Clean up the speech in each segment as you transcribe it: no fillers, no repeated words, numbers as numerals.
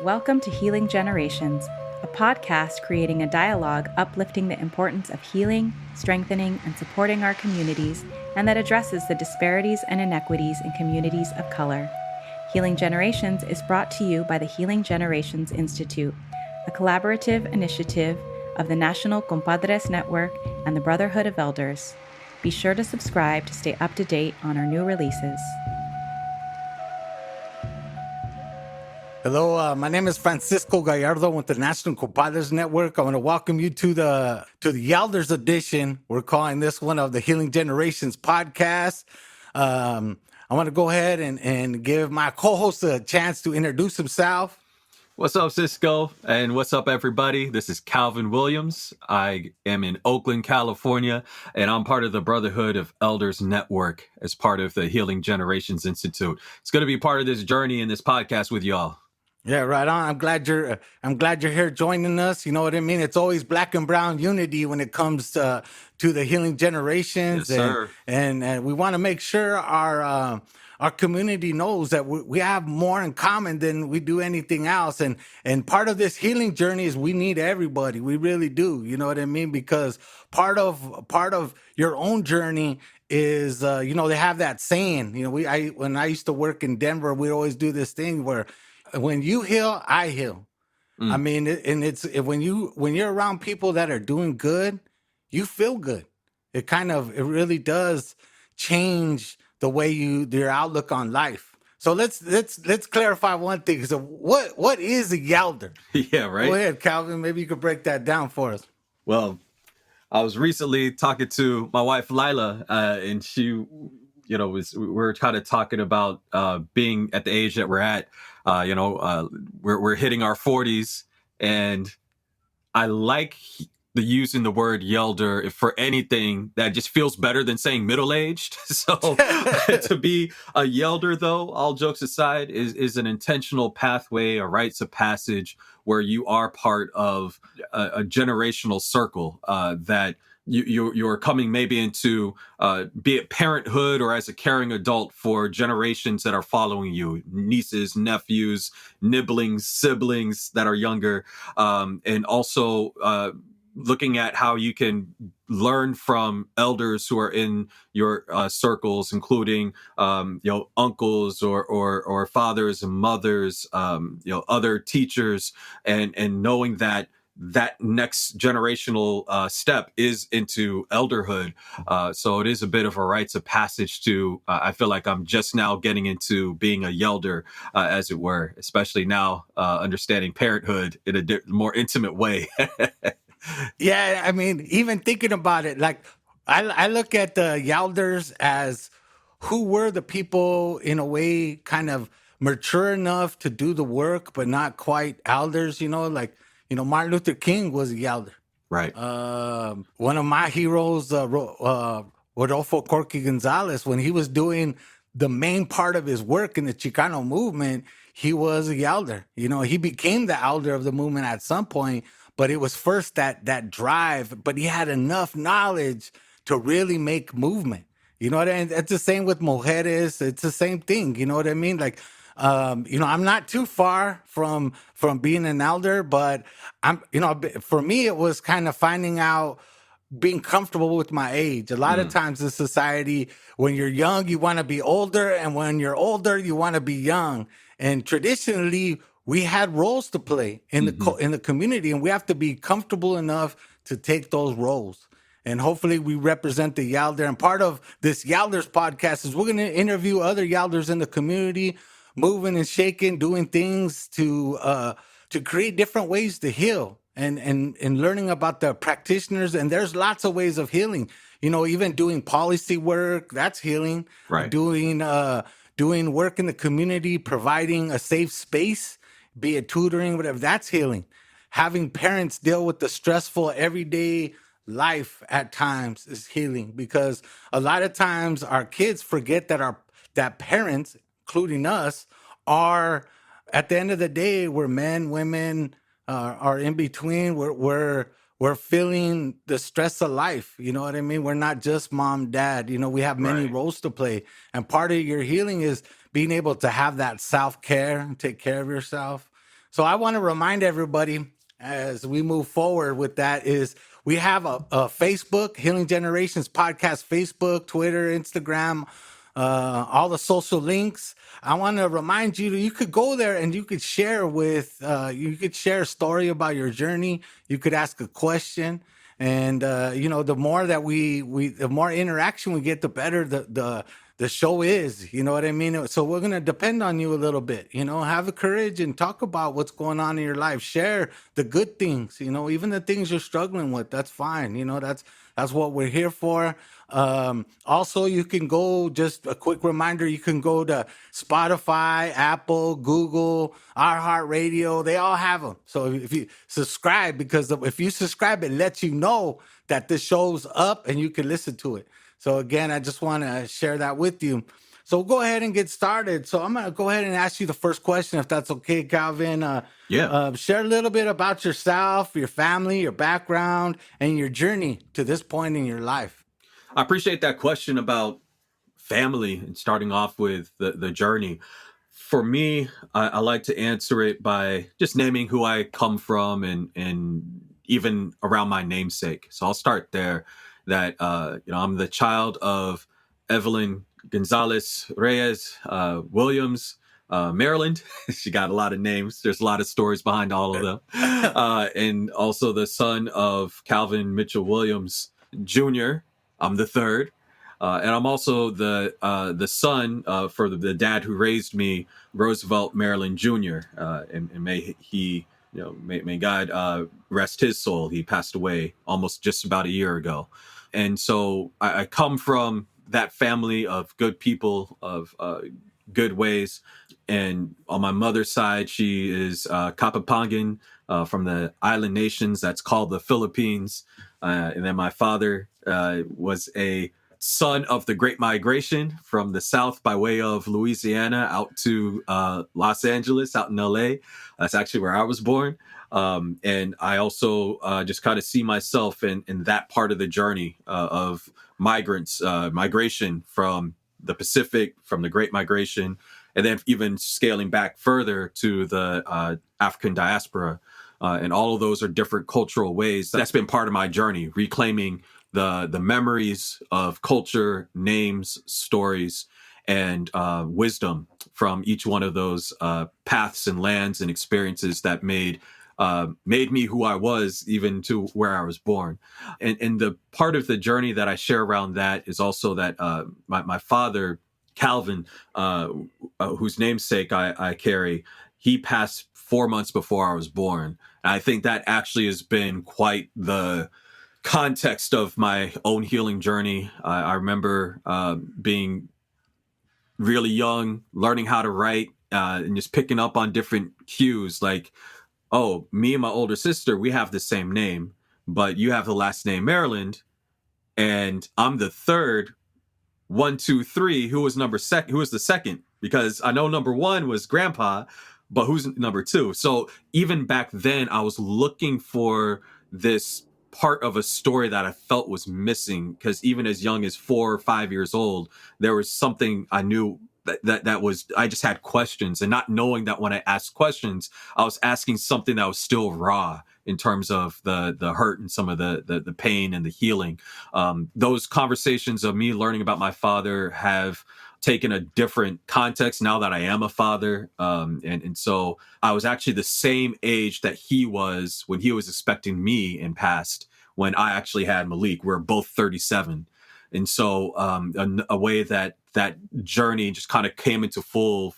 Welcome to Healing Generations, a podcast creating a dialogue uplifting the importance of healing, strengthening, and supporting our communities, and that addresses the disparities and inequities in communities of color. Healing Generations is brought to you by the Healing Generations Institute, a collaborative initiative of the National Compadres Network and the Brotherhood of Elders. Be sure to subscribe to stay up to date on our new releases. Hello, my name is Cisco Gallardo with the National Compadres Network. I want to welcome you to the Yelders edition. We're calling this one of the Healing Generations podcast. I want to go ahead and give my co-host a chance to introduce himself. What's up, Cisco? And what's up, everybody? This is Calvin Williams. I am in Oakland, California, and I'm part of the Brotherhood of Elders Network as part of the Healing Generations Institute. It's going to be part of this journey in this podcast with y'all. Yeah, right on. I'm glad you're here joining us. You know what I mean? It's always black and brown unity when it comes to the Healing Generations. Yes, sir. And we want to make sure our community knows that we have more in common than we do anything else. And part of this healing journey is we need everybody. We really do. You know what I mean? Because part of your own journey is, they have that saying, when I used to work in Denver, we'd always do this thing where when you heal, I heal. I mean, when you're around people that are doing good, you feel good. It really does change the way your outlook on life. So let's clarify one thing. So what is a Yelder? Yeah, right. Go ahead, Calvin. Maybe you could break that down for us. Well, I was recently talking to my wife Lila, and she, we were kind of talking about being at the age that we're at. We're hitting our 40s, and I like using the word Yelder for anything that just feels better than saying middle-aged. So to be a Yelder, though, all jokes aside, is an intentional pathway, a rites of passage where you are part of a generational circle that you're coming maybe into, be it parenthood or as a caring adult for generations that are following you, nieces, nephews, nibblings, siblings that are younger, and also looking at how you can learn from elders who are in your circles, including uncles or fathers and mothers, other teachers, and knowing that next generational step is into elderhood. So it is a bit of a rites of passage to, I feel like I'm just now getting into being a Yelder, as it were, especially now understanding parenthood in a more intimate way. Yeah, I mean, even thinking about it, like I look at the Yelders as who were the people in a way kind of mature enough to do the work, but not quite elders, Martin Luther King was a Yelder. Right. One of my heroes, Rodolfo Corky Gonzalez, when he was doing the main part of his work in the Chicano movement, he was a Yelder. He became the elder of the movement at some point, but it was first that drive, but he had enough knowledge to really make movement. You know what I mean? It's the same with mujeres. It's the same thing. You know what I mean? Like, I'm not too far from being an elder, but for me, it was kind of finding out, being comfortable with my age. A lot of times in society, when you're young, you want to be older. And when you're older, you want to be young. And traditionally, we had roles to play in the community, and we have to be comfortable enough to take those roles. And hopefully we represent the Yelder. And part of this Yelders podcast is we're going to interview other Yelders in the community, moving and shaking, doing things to create different ways to heal and learning about the practitioners. And there's lots of ways of healing. Even doing policy work, that's healing. Right. Doing work in the community, providing a safe space, be it tutoring, whatever, that's healing. Having parents deal with the stressful everyday life at times is healing, because a lot of times our kids forget that parents, including us, are, at the end of the day, we're men, women, are in between. We're feeling the stress of life. You know what I mean? We're not just mom, dad. We have many roles to play. And part of your healing is being able to have that self-care and take care of yourself. So I want to remind everybody as we move forward with that is we have a Facebook, Healing Generations Podcast, Facebook, Twitter, Instagram, all the social links. I want to remind you that you could go there and you could share you could share a story about your journey. You could ask a question. And, the more that the more interaction we get, the better the show is, you know what I mean? So we're going to depend on you a little bit, have the courage and talk about what's going on in your life. Share the good things, even the things you're struggling with. That's fine. That's what we're here for. Also, you can go, just a quick reminder, you can go to Spotify, Apple, Google, iHeartRadio. They all have them. So if you subscribe, because if you subscribe, it lets you know that this show's up and you can listen to it. So again, I just want to share that with you. So we'll go ahead and get started. So I'm going to go ahead and ask you the first question, if that's okay, Calvin. Share a little bit about yourself, your family, your background, and your journey to this point in your life. I appreciate that question about family and starting off with the journey. For me, I like to answer it by just naming who I come from and even around my namesake. So I'll start there. That I'm the child of Evelyn Gonzalez Reyes Williams, Maryland. She got a lot of names. There's a lot of stories behind all of them. And also the son of Calvin Mitchell Williams Jr. I'm the third. And I'm also the son for the dad who raised me, Roosevelt Maryland Jr. And may he, may God rest his soul. He passed away almost just about a year ago. And so I come from that family of good people, of good ways. And on my mother's side, she is Kapapangan from the island nations that's called the Philippines. And then my father was a son of the Great Migration from the South by way of Louisiana out to Los Angeles, out in LA. That's actually where I was born. And I also just kind of see myself in that part of the journey of migration from the Pacific, from the Great Migration, and then even scaling back further to the African diaspora. And all of those are different cultural ways. That's been part of my journey, reclaiming the memories of culture, names, stories, and wisdom from each one of those paths and lands and experiences that made me who I was, even to where I was born. And the part of the journey that I share around that is also that my father, Calvin, whose namesake I carry, he passed 4 months before I was born. And I think that actually has been quite the context of my own healing journey. I remember being really young, learning how to write, and just picking up on different cues like, oh, me and my older sister, we have the same name, but you have the last name Maryland, and I'm the third. 1, 2, 3. Who was the second? Because I know number 1 was Grandpa, but who's number 2? So even back then, I was looking for this part of a story that I felt was missing, because even as young as 4 or 5 years old, there was something I knew that was, I just had questions, and not knowing that when I asked questions, I was asking something that was still raw in terms of the hurt and some of the pain and the healing. Those conversations of me learning about my father have taken a different context now that I am a father. And so I was actually the same age that he was when he was expecting me and passed when I actually had Malik. We're both 37. And so a way that journey just kind of came into full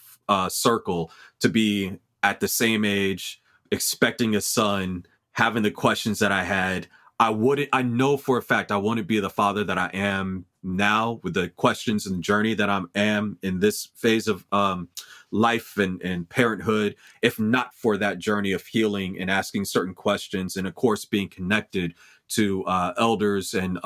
circle to be at the same age, expecting a son, having the questions that I had. I know for a fact I wouldn't be the father that I am now with the questions and journey that I am in this phase of life and parenthood, if not for that journey of healing and asking certain questions, and of course being connected to elders and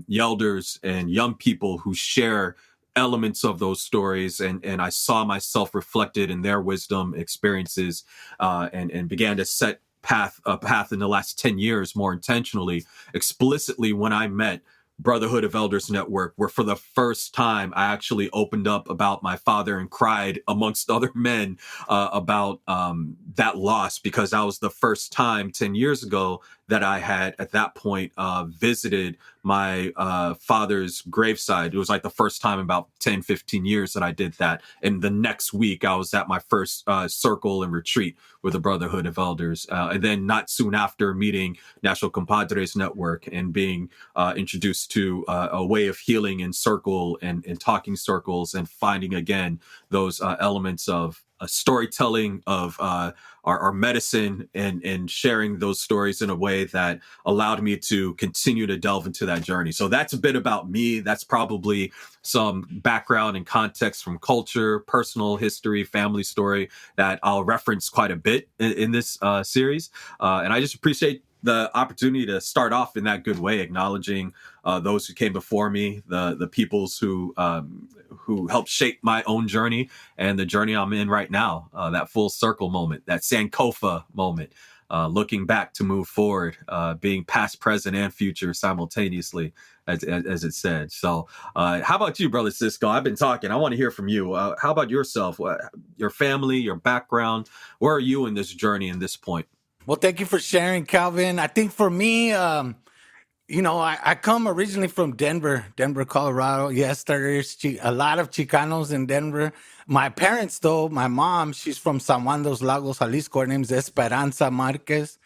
yelders and young people who share elements of those stories, and I saw myself reflected in their wisdom, experiences, and began to set a path in the last 10 years more intentionally, explicitly, when I met Brotherhood of Elders Network, where for the first time I actually opened up about my father and cried amongst other men about that loss, because that was the first time 10 years ago that I had at that point visited my father's graveside. It was like the first time in about 10, 15 years that I did that. And the next week I was at my first circle and retreat with the Brotherhood of Elders. And then not soon after, meeting National Compadres Network and being introduced to a way of healing in circle and talking circles, and finding again those elements of storytelling of our medicine, and sharing those stories in a way that allowed me to continue to delve into that journey. So that's a bit about me. That's probably some background and context from culture, personal history, family story that I'll reference quite a bit in this series. And I just appreciate the opportunity to start off in that good way, acknowledging those who came before me, the peoples who helped shape my own journey and the journey I'm in right now. That full circle moment, that Sankofa moment, looking back to move forward, being past, present, and future simultaneously, as it said. So, how about you, brother Cisco? I've been talking. I want to hear from you. How about yourself? Your family, your background. Where are you in this journey in this point? Well, thank you for sharing, Calvin. I think for me, I come originally from Denver, Colorado. Yes, there is a lot of Chicanos in Denver. My parents, though, my mom, she's from San Juan dos Lagos, Jalisco. Her name's Esperanza Marquez.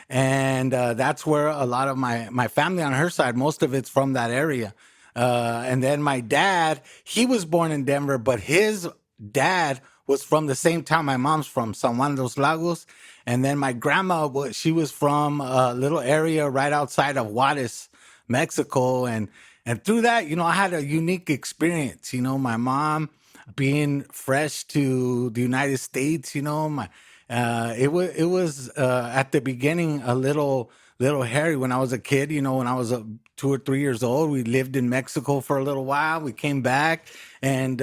And that's where a lot of my family on her side, most of it's from that area. And then my dad, he was born in Denver, but his dad was from the same town my mom's from, San Juan dos Lagos. And then my grandma, she was from a little area right outside of Juarez, Mexico. And through that, I had a unique experience. My mom being fresh to the United States, it was at the beginning a little hairy when I was a kid. When I was 2 or 3 years old, we lived in Mexico for a little while. We came back, and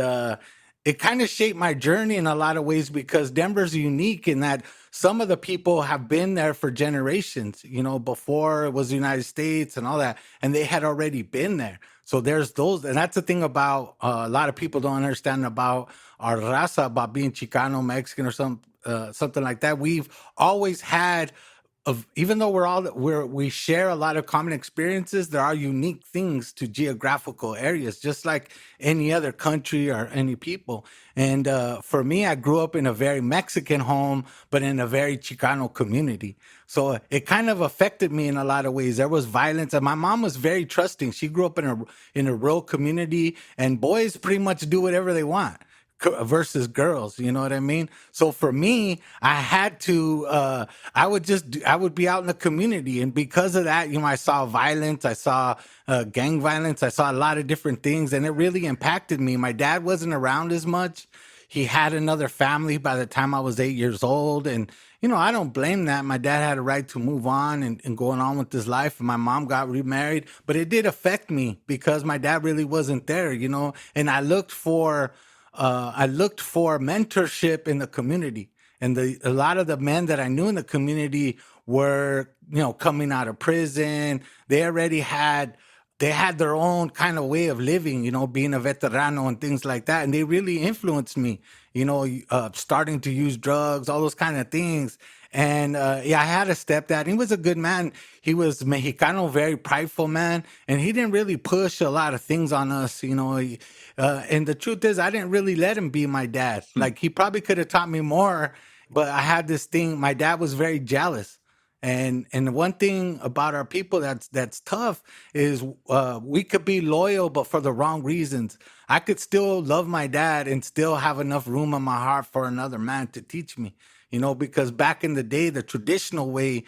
it kind of shaped my journey in a lot of ways, because Denver's unique in that some of the people have been there for generations, before it was the United States and all that, and they had already been there. So there's those, and that's the thing about a lot of people don't understand about our raza, about being Chicano, Mexican, or something like that. We've always had, even though we share a lot of common experiences, there are unique things to geographical areas, just like any other country or any people. And for me, I grew up in a very Mexican home, but in a very Chicano community. So it kind of affected me in a lot of ways. There was violence, and my mom was very trusting. She grew up in a rural community, and boys pretty much do whatever they want versus girls, you know what I mean? So for me, I had to, I would be out in the community. And because of that, I saw violence, I saw gang violence, I saw a lot of different things, and it really impacted me. My dad wasn't around as much. He had another family by the time I was 8 years old. And, I don't blame that. My dad had a right to move on and going on with his life. And my mom got remarried, but it did affect me because my dad really wasn't there, and I looked for mentorship in the community, and a lot of the men that I knew in the community were, coming out of prison. They had their own kind of way of living, being a veterano and things like that, and they really influenced me. Starting to use drugs, all those kind of things. And I had a stepdad. He was a good man. He was Mexicano, very prideful man, and he didn't really push a lot of things on us. And the truth is, I didn't really let him be my dad. Like, he probably could have taught me more, but I had this thing. My dad was very jealous. And one thing about our people that's tough is we could be loyal, but for the wrong reasons. I could still love my dad and still have enough room in my heart for another man to teach me, because back in the day, the traditional way,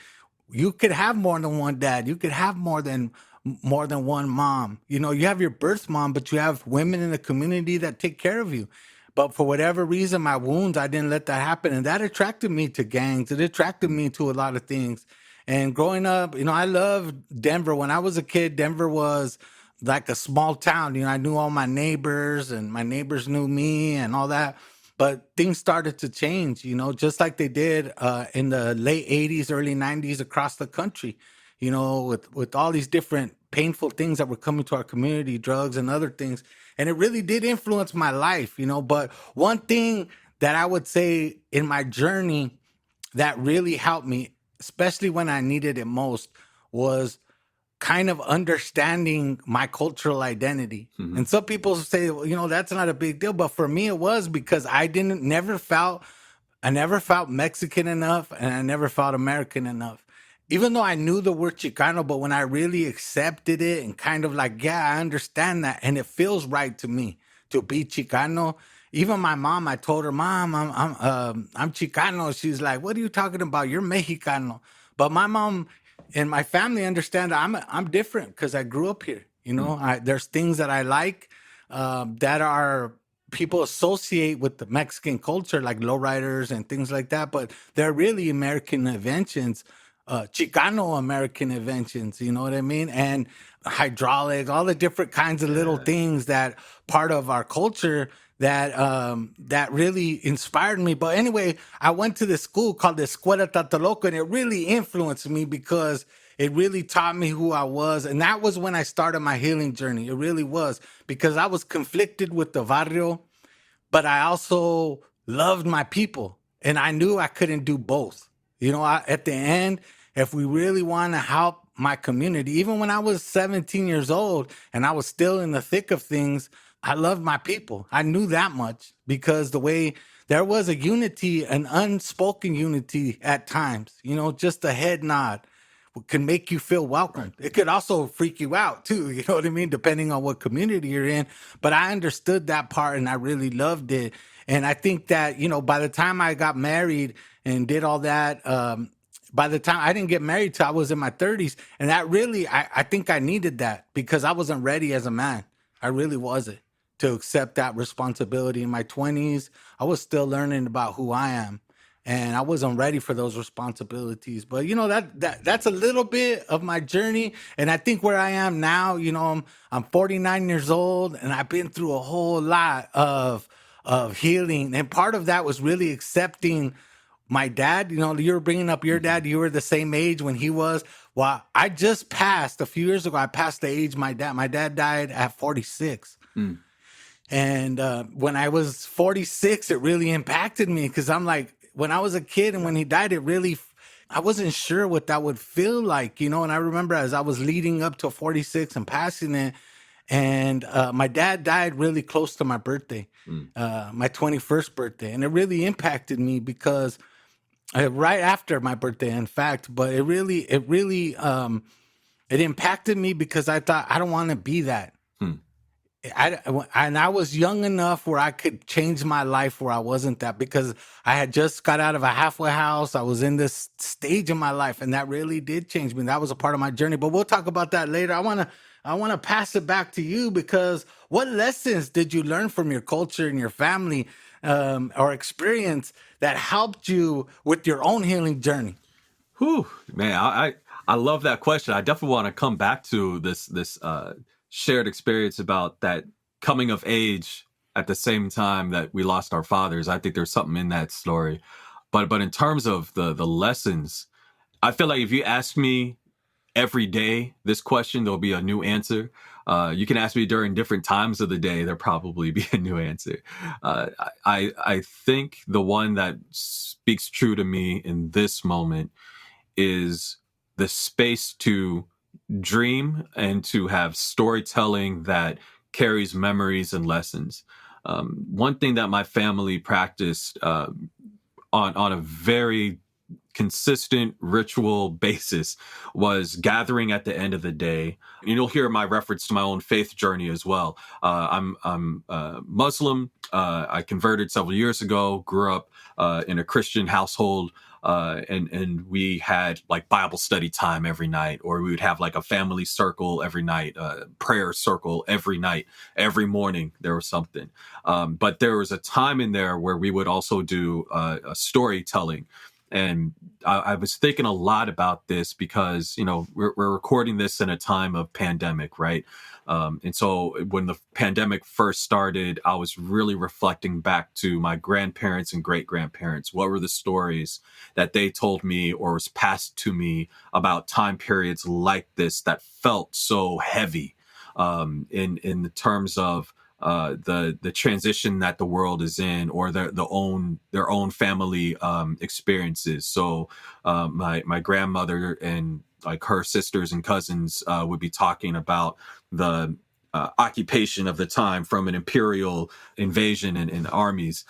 you could have more than one dad. You could have more than one mom. You have your birth mom, but you have women in the community that take care of you. But for whatever reason, my wounds, I didn't let that happen. And that attracted me to gangs. It attracted me to a lot of things. And growing up, I loved Denver. When I was a kid, Denver was like a small town. I knew all my neighbors, and my neighbors knew me and all that. But things started to change, just like they did in the late 80s, early 90s across the country, with all these different painful things that were coming to our community, drugs and other things. And it really did influence my life, but one thing that I would say in my journey that really helped me, especially when I needed it most, was kind of understanding my cultural identity. Mm-hmm. And some people say, well, that's not a big deal. But for me, it was because I never felt Mexican enough, and I never felt American enough. Even though I knew the word Chicano, but when I really accepted it and kind of like, yeah, I understand that, and it feels right to me to be Chicano. Even my mom, I told her, Mom, I'm Chicano. She's like, what are you talking about? You're Mexicano. But my mom and my family understand that I'm different because I grew up here. There's things that I like that are people associate with the Mexican culture, like lowriders and things like that, but they're really American inventions, Chicano American inventions, you know what I mean? And hydraulic, all the different kinds of little things that part of our culture that really inspired me. But anyway, I went to this school called the Escuela Tataloco, and it really influenced me because it really taught me who I was. And that was when I started my healing journey. It really was, because I was conflicted with the barrio, but I also loved my people. And I knew I couldn't do both. At the end, if we really want to help my community, even when I was 17 years old and I was still in the thick of things, I loved my people. I knew that much because the way there was a unity, an unspoken unity at times, just a head nod can make you feel welcome. Right. It could also freak you out too, you know what I mean? Depending on what community you're in. But I understood that part and I really loved it. And I think that, by the time I got married and did all that, by the time I didn't get married till I was in my 30s. And that really, I think I needed that because I wasn't ready as a man. I really wasn't to accept that responsibility. In my 20s, I was still learning about who I am. And I wasn't ready for those responsibilities. But, that's a little bit of my journey. And I think where I am now, I'm 49 years old and I've been through a whole lot of healing. And part of that was really accepting my dad. You were bringing up your dad. You were the same age when he was. Well, I just passed a few years ago. I passed the age my dad died at 46. And when I was 46, it really impacted me because I'm like, when I was a kid and when he died, I wasn't sure what that would feel like, And I remember as I was leading up to 46 and passing it, and my dad died really close to my birthday, my 21st birthday. And it really impacted me because right after my birthday, in fact, but it impacted me because I thought, I don't want to be that. And I was young enough where I could change my life where I wasn't that, because I had just got out of a halfway house. I was in this stage of my life, and that really did change me. That was a part of my journey, but we'll talk about that later. I want to pass it back to you, because what lessons did you learn from your culture and your family or experience that helped you with your own healing journey? Whew, man, I love that question. I definitely want to come back to this shared experience about that coming of age at the same time that we lost our fathers. I think there's something in that story. But in terms of the lessons, I feel like if you ask me every day this question, there'll be a new answer. You can ask me during different times of the day, there'll probably be a new answer. I think the one that speaks true to me in this moment is the space to dream and to have storytelling that carries memories and lessons. One thing that my family practiced on a very consistent ritual basis was gathering at the end of the day. And you'll hear my reference to my own faith journey as well. I'm Muslim. I converted several years ago, grew up in a Christian household. And we had like Bible study time every night, or we would have like a family circle every night, prayer circle every night, every morning there was something. But there was a time in there where we would also do a storytelling. And I was thinking a lot about this because, we're recording this in a time of pandemic, right? And so when the pandemic first started, I was really reflecting back to my grandparents and great grandparents. What were the stories that they told me or was passed to me about time periods like this that felt so heavy, in the terms of the transition that the world is in, or their own family experiences. So my grandmother and like her sisters and cousins would be talking about the occupation of the time from an imperial invasion and armies.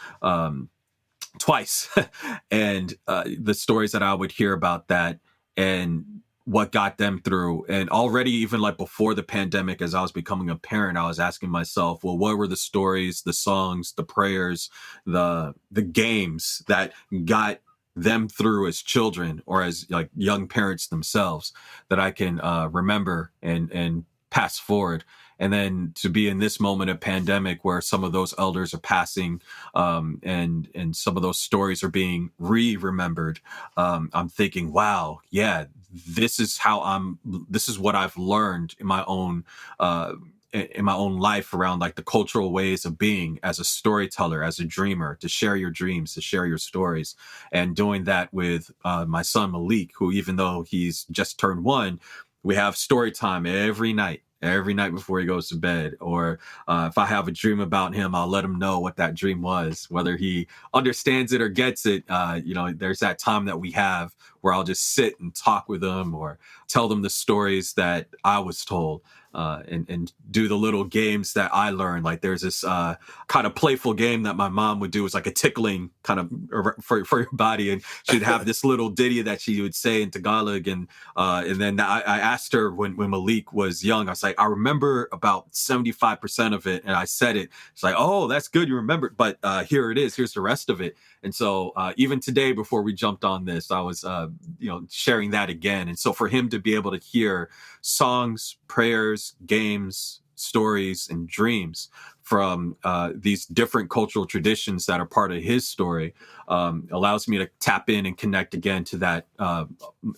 Twice. And the stories that I would hear about that and what got them through. And already, even like before the pandemic, as I was becoming a parent, I was asking myself, well, what were the stories, the songs, the prayers, the games that got them through as children or as like young parents themselves that I can remember and pass forward. And then to be in this moment of pandemic where some of those elders are passing, and some of those stories are being remembered, I'm thinking, wow, yeah, this is what I've learned in my own life around like the cultural ways of being as a storyteller, as a dreamer, to share your dreams, to share your stories, and doing that with my son Malik, who, even though he's just turned 1, we have story time every night before he goes to bed. Or if I have a dream about him, I'll let him know what that dream was, whether he understands it or gets it. There's that time that we have where I'll just sit and talk with him or tell them the stories that I was told. And do the little games that I learned. Like there's this kind of playful game that my mom would do. It's like a tickling kind of for your body, and she'd have this little ditty that she would say in Tagalog. And then I asked her when Malik was young, I was like, I remember about 75% of it, and I said it. It's like, oh, that's good, you remembered, but here it is. Here's the rest of it. And so even today, before we jumped on this, I was sharing that again. And so for him to be able to hear songs, prayers, games, stories, and dreams from these different cultural traditions that are part of his story allows me to tap in and connect again to that.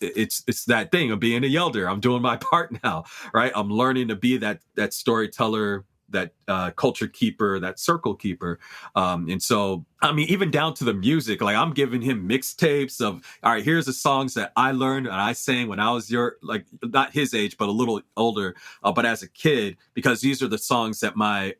It's that thing of being a Yelder. I'm doing my part now, right? I'm learning to be that storyteller, that culture keeper, that circle keeper. And so, I mean, even down to the music, like I'm giving him mixtapes of, all right, here's the songs that I learned and I sang when I was not his age, but a little older, but as a kid, because these are the songs that my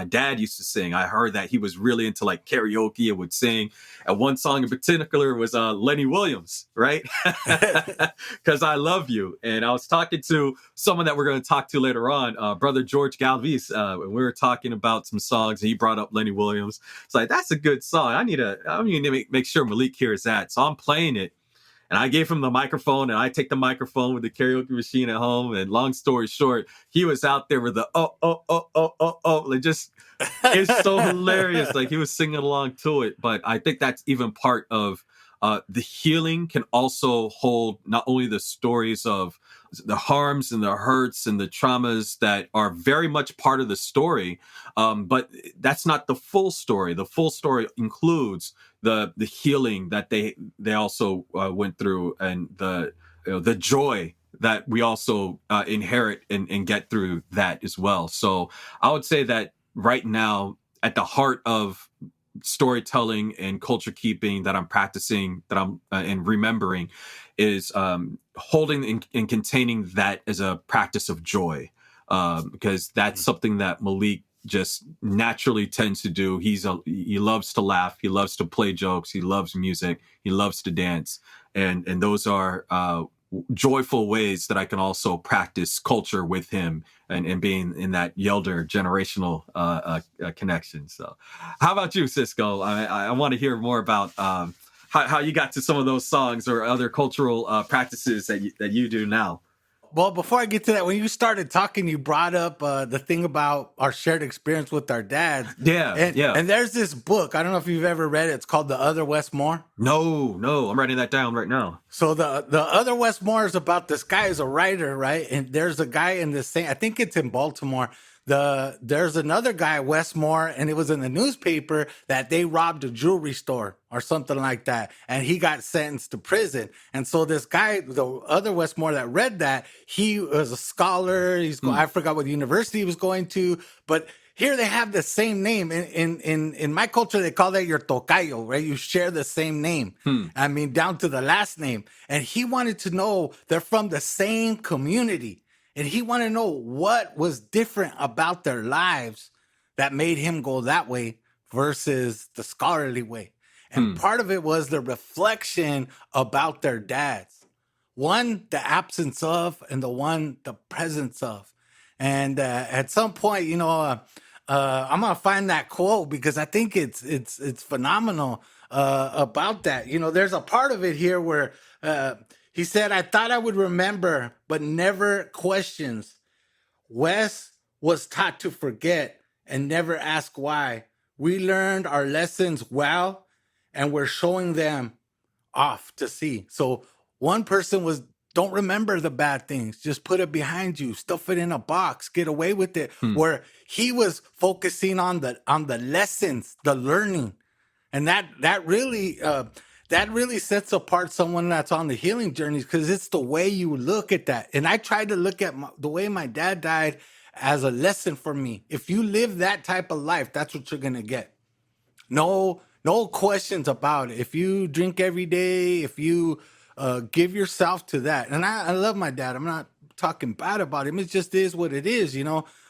dad used to sing. I heard that he was really into like karaoke and would sing. And one song in particular was Lenny Williams, right? Because I Love You. And I was talking to someone that we're going to talk to later on, Brother George Galvis. We were talking about some songs and he brought up Lenny Williams. It's like, that's a good song. I need to make sure Malik hears that. So I'm playing it. And I gave him the microphone, and I take the microphone with the karaoke machine at home. And long story short, he was out there with the like just, it's so hilarious. Like he was singing along to it. But I think that's even part of the healing can also hold not only the stories of the harms and the hurts and the traumas that are very much part of the story, but that's not the full story. The full story includes the healing that they also went through, and the joy that we also inherit and get through that as well. So I would say that right now, at the heart of storytelling and culture keeping that I'm practicing, that I'm and remembering, is holding and containing that as a practice of joy, because that's something that Malik just naturally tends to do. He loves to laugh, he loves to play jokes, he loves music, he loves to dance, and those are joyful ways that I can also practice culture with him and being in that Yelder generational connection. So how about you, Cisco? I want to hear more about how you got to some of those songs or other cultural practices that you do now. Well, before I get to that, when you started talking, you brought up the thing about our shared experience with our dads. Yeah, And there's this book. I don't know if you've ever read it. It's called The Other Westmore. No, I'm writing that down right now. So the Other Westmore is about this guy who's a writer, right? And there's a guy in this thing. I think it's in Baltimore. there's another guy, Westmore, and it was in the newspaper that they robbed a jewelry store or something like that, and he got sentenced to prison. And so this guy, the other Westmore that read that, he was a scholar. I forgot what university he was going to, but here they have the same name. In my culture, they call that your tocayo, right? You share the same name. I mean, down to the last name. And he wanted to know they're from the same community. And he wanted to know what was different about their lives that made him go that way versus the scholarly way. And part of it was the reflection about their dads. One, the absence of, and the presence of. And at some point, I'm gonna find that quote because I think it's phenomenal about that. There's a part of it here where he said, "I thought I would remember, but never questions. Wes was taught to forget and never ask why. We learned our lessons well, and we're showing them off to see." So one person was, don't remember the bad things. Just put it behind you. Stuff it in a box. Get away with it. Where he was focusing on the lessons, the learning, and that really sets apart someone that's on the healing journeys because it's the way you look at that. And I tried to look at the way my dad died as a lesson for me. If you live that type of life, that's what you're gonna get. No questions about it. If you drink every day, if you give yourself to that. And I love my dad. I'm not talking bad about him. It just is what it is,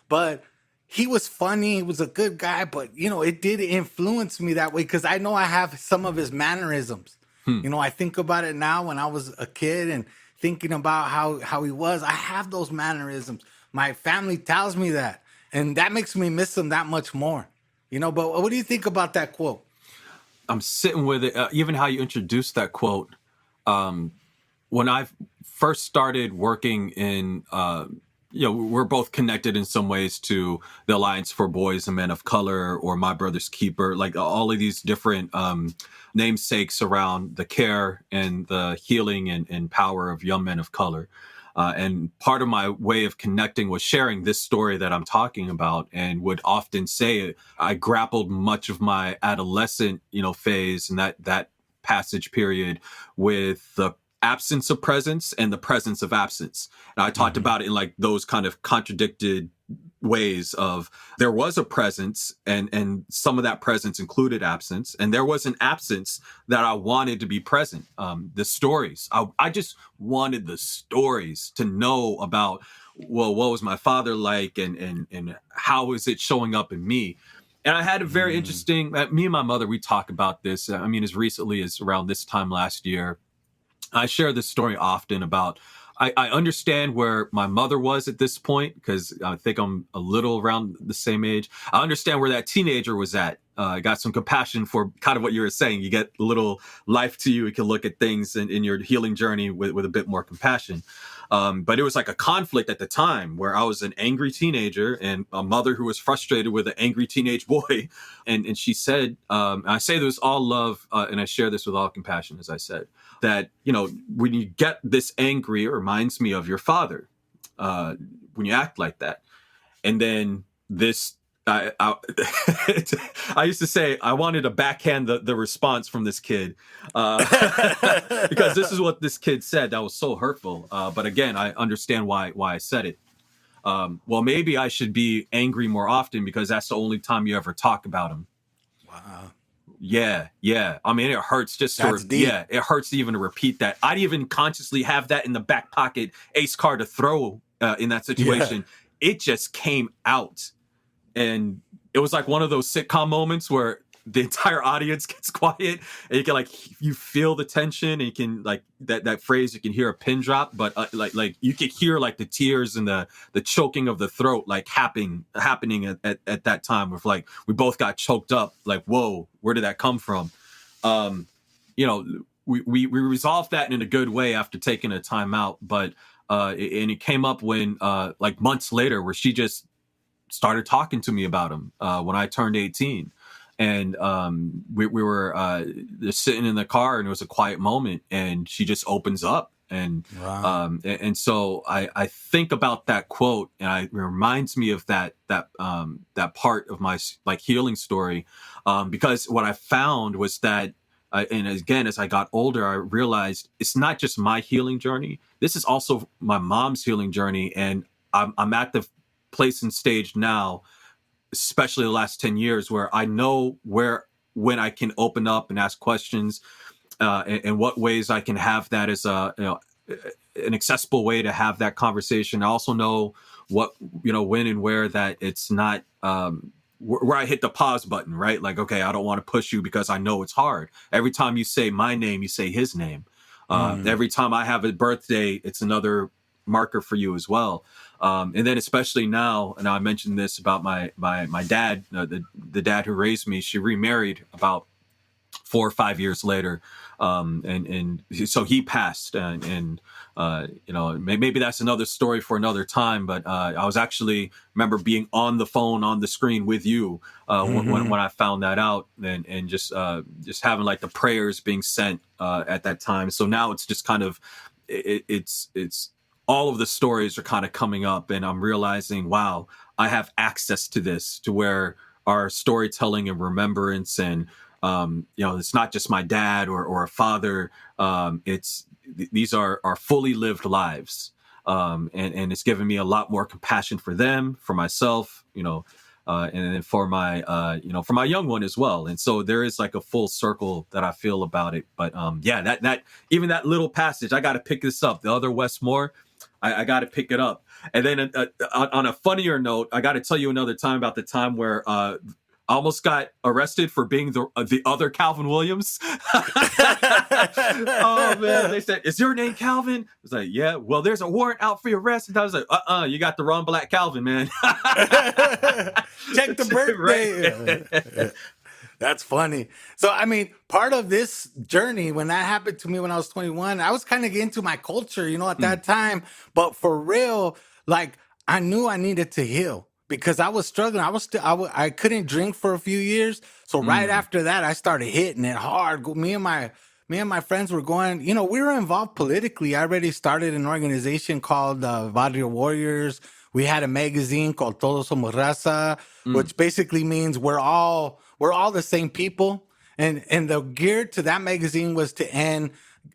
But he was funny. He was a good guy. But, it did influence me that way because I know I have some of his mannerisms. I think about it now when I was a kid and thinking about how he was. I have those mannerisms. My family tells me that. And that makes me miss him that much more. But what do you think about that quote? I'm sitting with it. Even how you introduced that quote. When I first started working in, we're both connected in some ways to the Alliance for Boys and Men of Color or My Brother's Keeper, like all of these different namesakes around the care and the healing and power of young men of color. And part of my way of connecting was sharing this story that I'm talking about, and would often say I grappled much of my adolescent, phase and that passage period with the absence of presence and the presence of absence. And I talked about it in like those kind of contradicted ways of there was a presence and some of that presence included absence, and there was an absence that I wanted to be present. The stories, I just wanted the stories to know about, well, what was my father like and how is it showing up in me? And I had a very interesting, me and my mother, we talk about this, as recently as around this time last year. I share this story often about, I understand where my mother was at this point, because I think I'm a little around the same age. I understand where that teenager was at. I got some compassion for kind of what you were saying. You get a little life to you. You can look at things in your healing journey with a bit more compassion. But it was like a conflict at the time where I was an angry teenager and a mother who was frustrated with an angry teenage boy. And she said, I say this all love, and I share this with all compassion, as I said, that, when you get this angry, it reminds me of your father, when you act like that. And then I used to say I wanted to backhand the response from this kid because this is what this kid said that was so hurtful. But again, I understand why I said it. Well, maybe I should be angry more often because that's the only time you ever talk about him. Wow. Yeah. It hurts just it hurts to even repeat that. I'd even consciously have that in the back pocket, ace card to throw in that situation. Yeah. It just came out. And it was like one of those sitcom moments where the entire audience gets quiet and you can you feel the tension and you can that phrase, you can hear a pin drop, but you could hear the tears and the choking of the throat, happening at that time with we both got choked up. Whoa, where did that come from? We resolved that in a good way after taking a time out, but and it came up when months later where she just started talking to me about him when I turned 18. And we were just sitting in the car and it was a quiet moment and she just opens up Wow. And so I think about that quote, and it reminds me of that part of my like healing story, because what I found was that, and again, as I got older, I realized it's not just my healing journey. This is also my mom's healing journey, and I'm at the place and stage now, especially the last 10 years, where I know when I can open up and ask questions, and what ways I can have that as an accessible way to have that conversation. I also know when and where that it's not, where I hit the pause button, right? Like, okay, I don't want to push you because I know it's hard. Every time you say my name, you say his name. Every time I have a birthday, it's another marker for you as well. And then especially now, and I mentioned this about my dad, the dad who raised me. She remarried about 4 or 5 years later, and so he passed, and maybe that's another story for another time. But I was actually remember being on the phone on the screen with you when I found that out, and just having like the prayers being sent at that time. So now it's just kind of it's all of the stories are kind of coming up, and I'm realizing, wow, I have access to this, to where our storytelling and remembrance, and it's not just my dad or a father. These are fully lived lives, and it's given me a lot more compassion for them, for myself, and for my young one as well. And so there is like a full circle that I feel about it. But that even that little passage, I got to pick this up. The other Westmore, I got to pick it up. And then on a funnier note, I got to tell you another time about the time where I almost got arrested for being the other Calvin Williams. Oh man, they said, "Is your name Calvin?" I was like, "Yeah." Well, there's a warrant out for your arrest, and I was like, you got the wrong Black Calvin, man." Check the birthday. That's funny. So, I mean, part of this journey, when that happened to me when I was 21, I was kind of into my culture, at that time. But for real, like, I knew I needed to heal because I was struggling. I couldn't drink for a few years. So right after that, I started hitting it hard. Me and my friends were going, we were involved politically. I already started an organization called Barrio Warriors. We had a magazine called Todos Somos Raza, which basically means we're all the same people. And the gear to that magazine was to end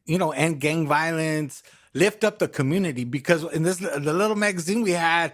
gang violence, lift up the community, because in the little magazine we had,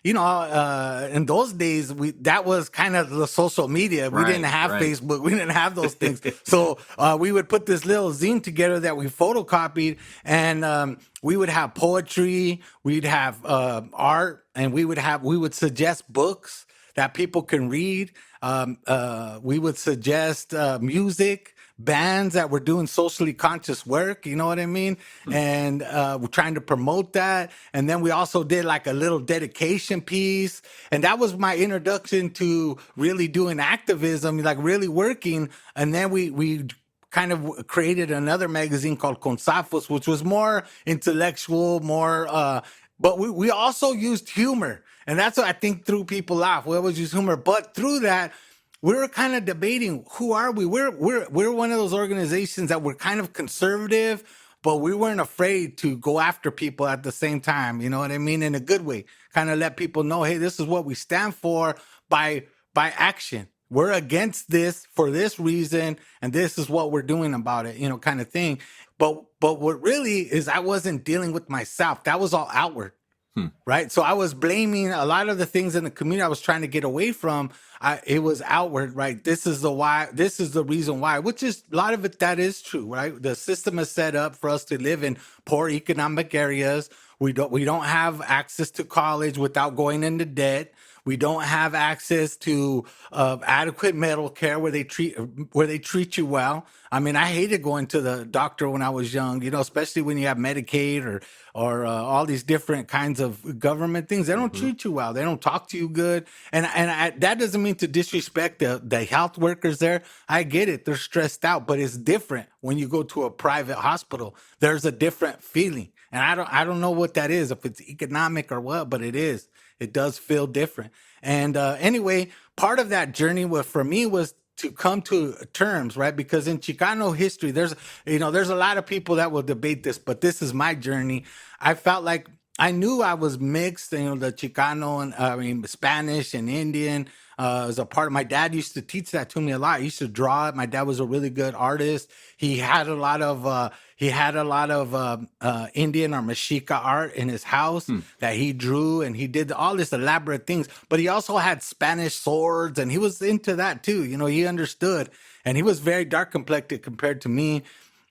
in those days, that was kind of the social media. We didn't have Facebook. We didn't have those things. So we would put this little zine together that we photocopied, and we would have poetry, we'd have art, and we would suggest books that people can read. We would suggest music, bands that were doing socially conscious work, you know what I mean? And we're trying to promote that. And then we also did like a little dedication piece. And that was my introduction to really doing activism, like really working. And then we kind of created another magazine called Consafos, which was more intellectual, but we also used humor. And that's what I think threw people off. We always use humor. But through that, we were kind of debating, who are we? We're one of those organizations that were kind of conservative, but we weren't afraid to go after people at the same time. You know what I mean? In a good way. Kind of let people know, hey, this is what we stand for by action. We're against this for this reason, and this is what we're doing about it, kind of thing. But what really is, I wasn't dealing with myself. That was all outward. Right. So I was blaming a lot of the things in the community I was trying to get away from. It was outward, right? This is the reason why, which is a lot of it. That is true, right? The system is set up for us to live in poor economic areas. We don't have access to college without going into debt. We don't have access to adequate medical care where they treat you well. I mean, I hated going to the doctor when I was young, especially when you have Medicaid or all these different kinds of government things. They don't treat you well. They don't talk to you good. And that doesn't mean to disrespect the health workers there. I get it. They're stressed out, but it's different when you go to a private hospital. There's a different feeling. And I don't know what that is, if it's economic or what, but it is. It does feel different. And anyway, part of that journey for me was to come to terms, right? Because in Chicano history, there's a lot of people that will debate this, but this is my journey. I felt like I knew I was mixed, the Chicano and Spanish and Indian. As a part of my dad used to teach that to me a lot. He used to draw it. My dad was a really good artist. He had a lot of Indian or Mexica art in his house that he drew, and he did all this elaborate things. But he also had Spanish swords, and he was into that too. He understood, and he was very dark complected compared to me.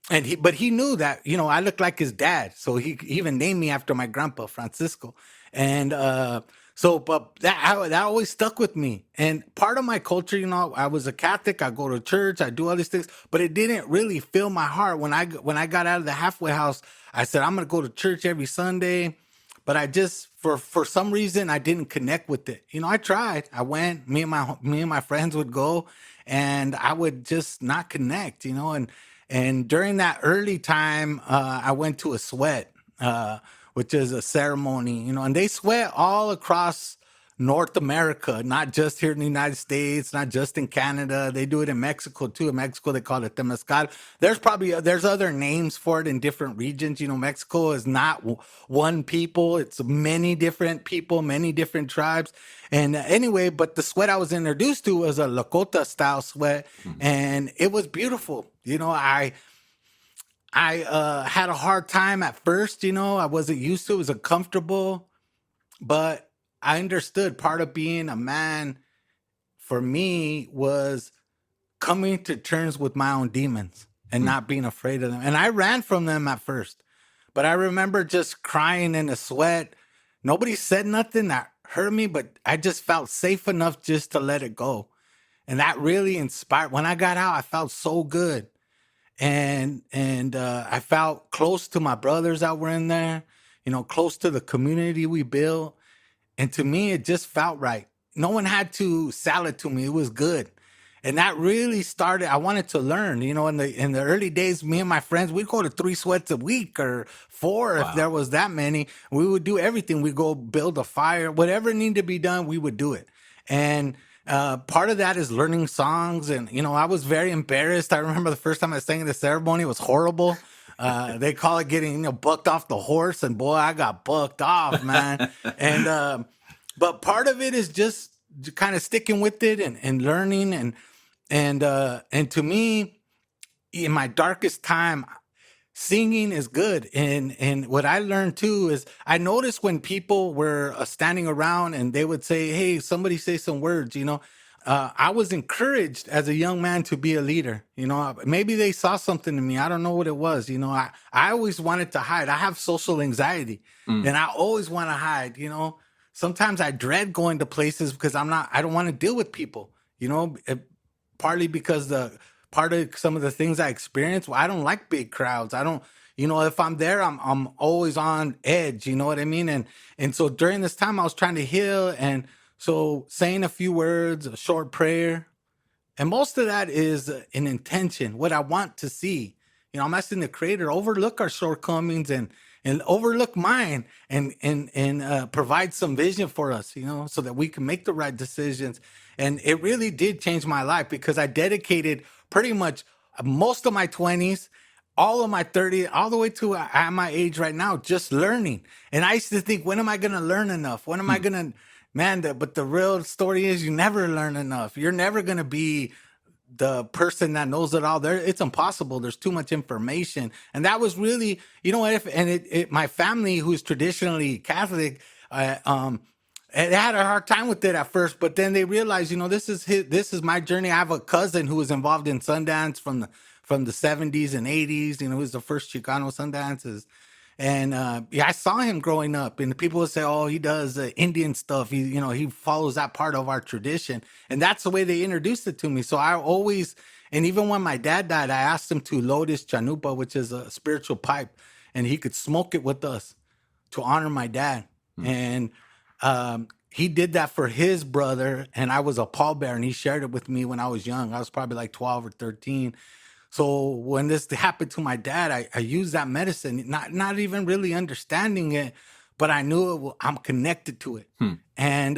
But he knew that, I looked like his dad. So he even named me after my grandpa, Francisco. And but that always stuck with me. And part of my culture, I was a Catholic. I go to church. I do all these things, but it didn't really fill my heart. When I got out of the halfway house, I said, I'm going to go to church every Sunday. But I just, for some reason, I didn't connect with it. I tried. I went. Me and my friends would go, and I would just not connect. And during that early time, I went to a sweat, which is a ceremony. And they sweat all across North America, not just here in the United States, not just in Canada. They do it in Mexico too. In Mexico, they call it temazcal. There's other names for it in different regions. Mexico is not one people. It's many different people, many different tribes. And anyway, but the sweat I was introduced to was a Lakota style sweat, and it was beautiful. I had a hard time at first. I wasn't used to it. It was uncomfortable, but I understood part of being a man for me was coming to terms with my own demons and not being afraid of them. And I ran from them at first, but I remember just crying in the sweat. Nobody said nothing that hurt me, but I just felt safe enough just to let it go. And that really inspired. When I got out, I felt so good. And I felt close to my brothers that were in there, close to the community we built. And to me, it just felt right. No one had to sell it to me. It was good. And that really started, I wanted to learn, in the early days, me and my friends, we'd go to 3 sweats a week or 4 if there was that many. We would do everything. We'd go build a fire, whatever needed to be done, we would do it. And part of that is learning songs. And, I was very embarrassed. I remember the first time I sang in the ceremony, it was horrible. They call it getting, bucked off the horse. And boy, I got bucked off, man. And, but part of it is just kind of sticking with it and learning. And to me, in my darkest time, singing is good. And what I learned too is I noticed when people were standing around and they would say, hey, somebody say some words, I was encouraged as a young man to be a leader. Maybe they saw something in me. I don't know what it was. I always wanted to hide. I have social anxiety and I always want to hide. Sometimes I dread going to places because I don't want to deal with people, partly because part of some of the things I experience. Well, I don't like big crowds. I don't, if I'm there, I'm always on edge. You know what I mean? And so during this time I was trying to heal. And so saying a few words, a short prayer, and most of that is an intention, what I want to see. I'm asking the Creator, overlook our shortcomings and overlook mine and provide some vision for us, so that we can make the right decisions. And it really did change my life because I dedicated pretty much most of my 20s, all of my 30s, all the way to at my age right now, just learning. And I used to think, when am I going to learn enough? When am I going to, but the real story is you never learn enough. You're never going to be the person that knows it all. It's impossible. There's too much information. And that was really, my family, who's traditionally Catholic, they had a hard time with it at first, but then they realized, this is my journey. I have a cousin who was involved in Sundance from the 70s and 80s, who was the first Chicano Sundances. And I saw him growing up, and people would say, oh, he does Indian stuff. He follows that part of our tradition. And that's the way they introduced it to me. So I always, and even when my dad died, I asked him to load his chanupa, which is a spiritual pipe, and he could smoke it with us to honor my dad. And he did that for his brother, and I was a pallbearer, and he shared it with me when I was young. I was probably like 12 or 13. So when this happened to my dad, I used that medicine, not even really understanding it, but I knew I'm connected to it. And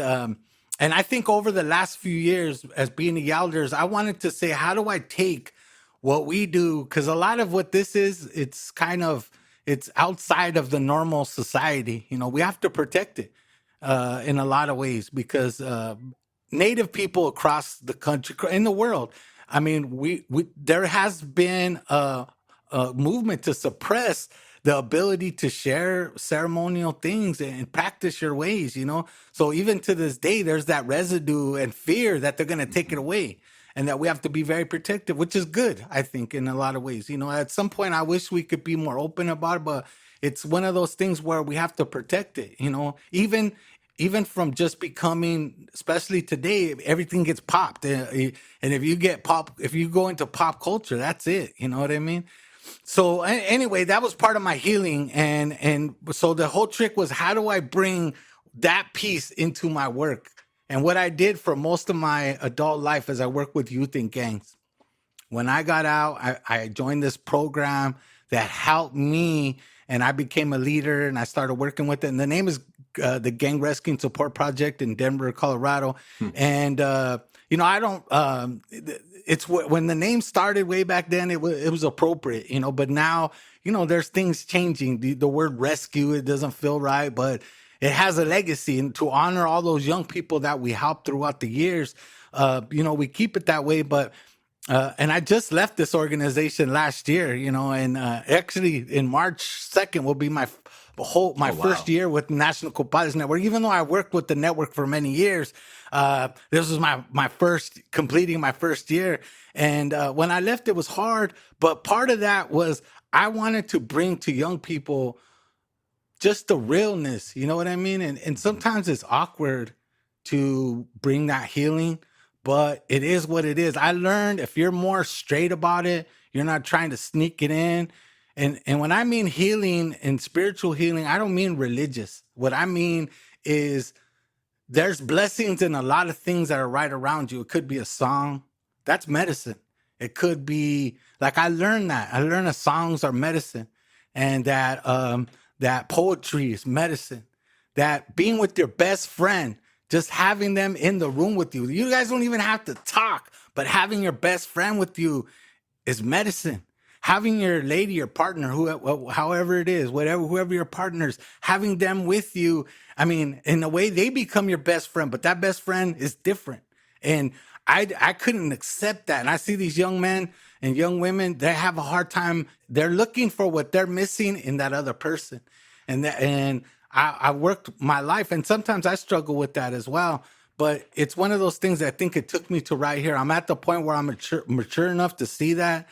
And I think over the last few years, as being the Yelders, I wanted to say, how do I take what we do? Because a lot of what this is, it's outside of the normal society. You know, we have to protect it in a lot of ways because Native people across the country, in the world, I mean, we there has been a movement to suppress the ability to share ceremonial things and practice your ways, you know? So even to this day, there's that residue and fear that they're going to take it away and that we have to be very protective, which is good, I think, in a lot of ways. You know, at some point, I wish we could be more open about it, but it's one of those things where we have to protect it, you know? Even from just becoming, especially today, everything gets popped. And if you go into pop culture, that's it. You know what I mean? So anyway, that was part of my healing, and so the whole trick was, how do I bring that piece into my work? And what I did for most of my adult life is I worked with youth in gangs. When I got out, I joined this program that helped me, and I became a leader, and I started working with it. And the name is the Gang Rescue and Support Project in Denver, Colorado. And you know, I don't. It's when the name started way back then, it was appropriate, you know. But now, you know, there's things changing. The word rescue, it doesn't feel right, but it has a legacy, and to honor all those young people that we helped throughout the years, you know, we keep it that way. But and I just left this organization last year, you know, and actually in March 2nd will be my first year with National Co-Pilots Network. Even though I worked with the network for many years, this was completing my first year. And when I left, it was hard. But part of that was I wanted to bring to young people just the realness, you know what I mean? And sometimes it's awkward to bring that healing, but it is what it is. I learned if you're more straight about it, you're not trying to sneak it in. And when I mean healing and spiritual healing, I don't mean religious. What I mean is there's blessings in a lot of things that are right around you. It could be a song. That's medicine. It could be like I learned that songs are medicine, and that poetry is medicine. That being with your best friend, just having them in the room with you. You guys don't even have to talk, but having your best friend with you is medicine. Having your lady, your partner, however it is, whoever your partners, having them with you. I mean, in a way, they become your best friend, but that best friend is different. And I couldn't accept that. And I see these young men and young women, they have a hard time. They're looking for what they're missing in that other person. And I worked my life, and sometimes I struggle with that as well. But it's one of those things that I think it took me to right here. I'm at the point where I'm mature enough to see that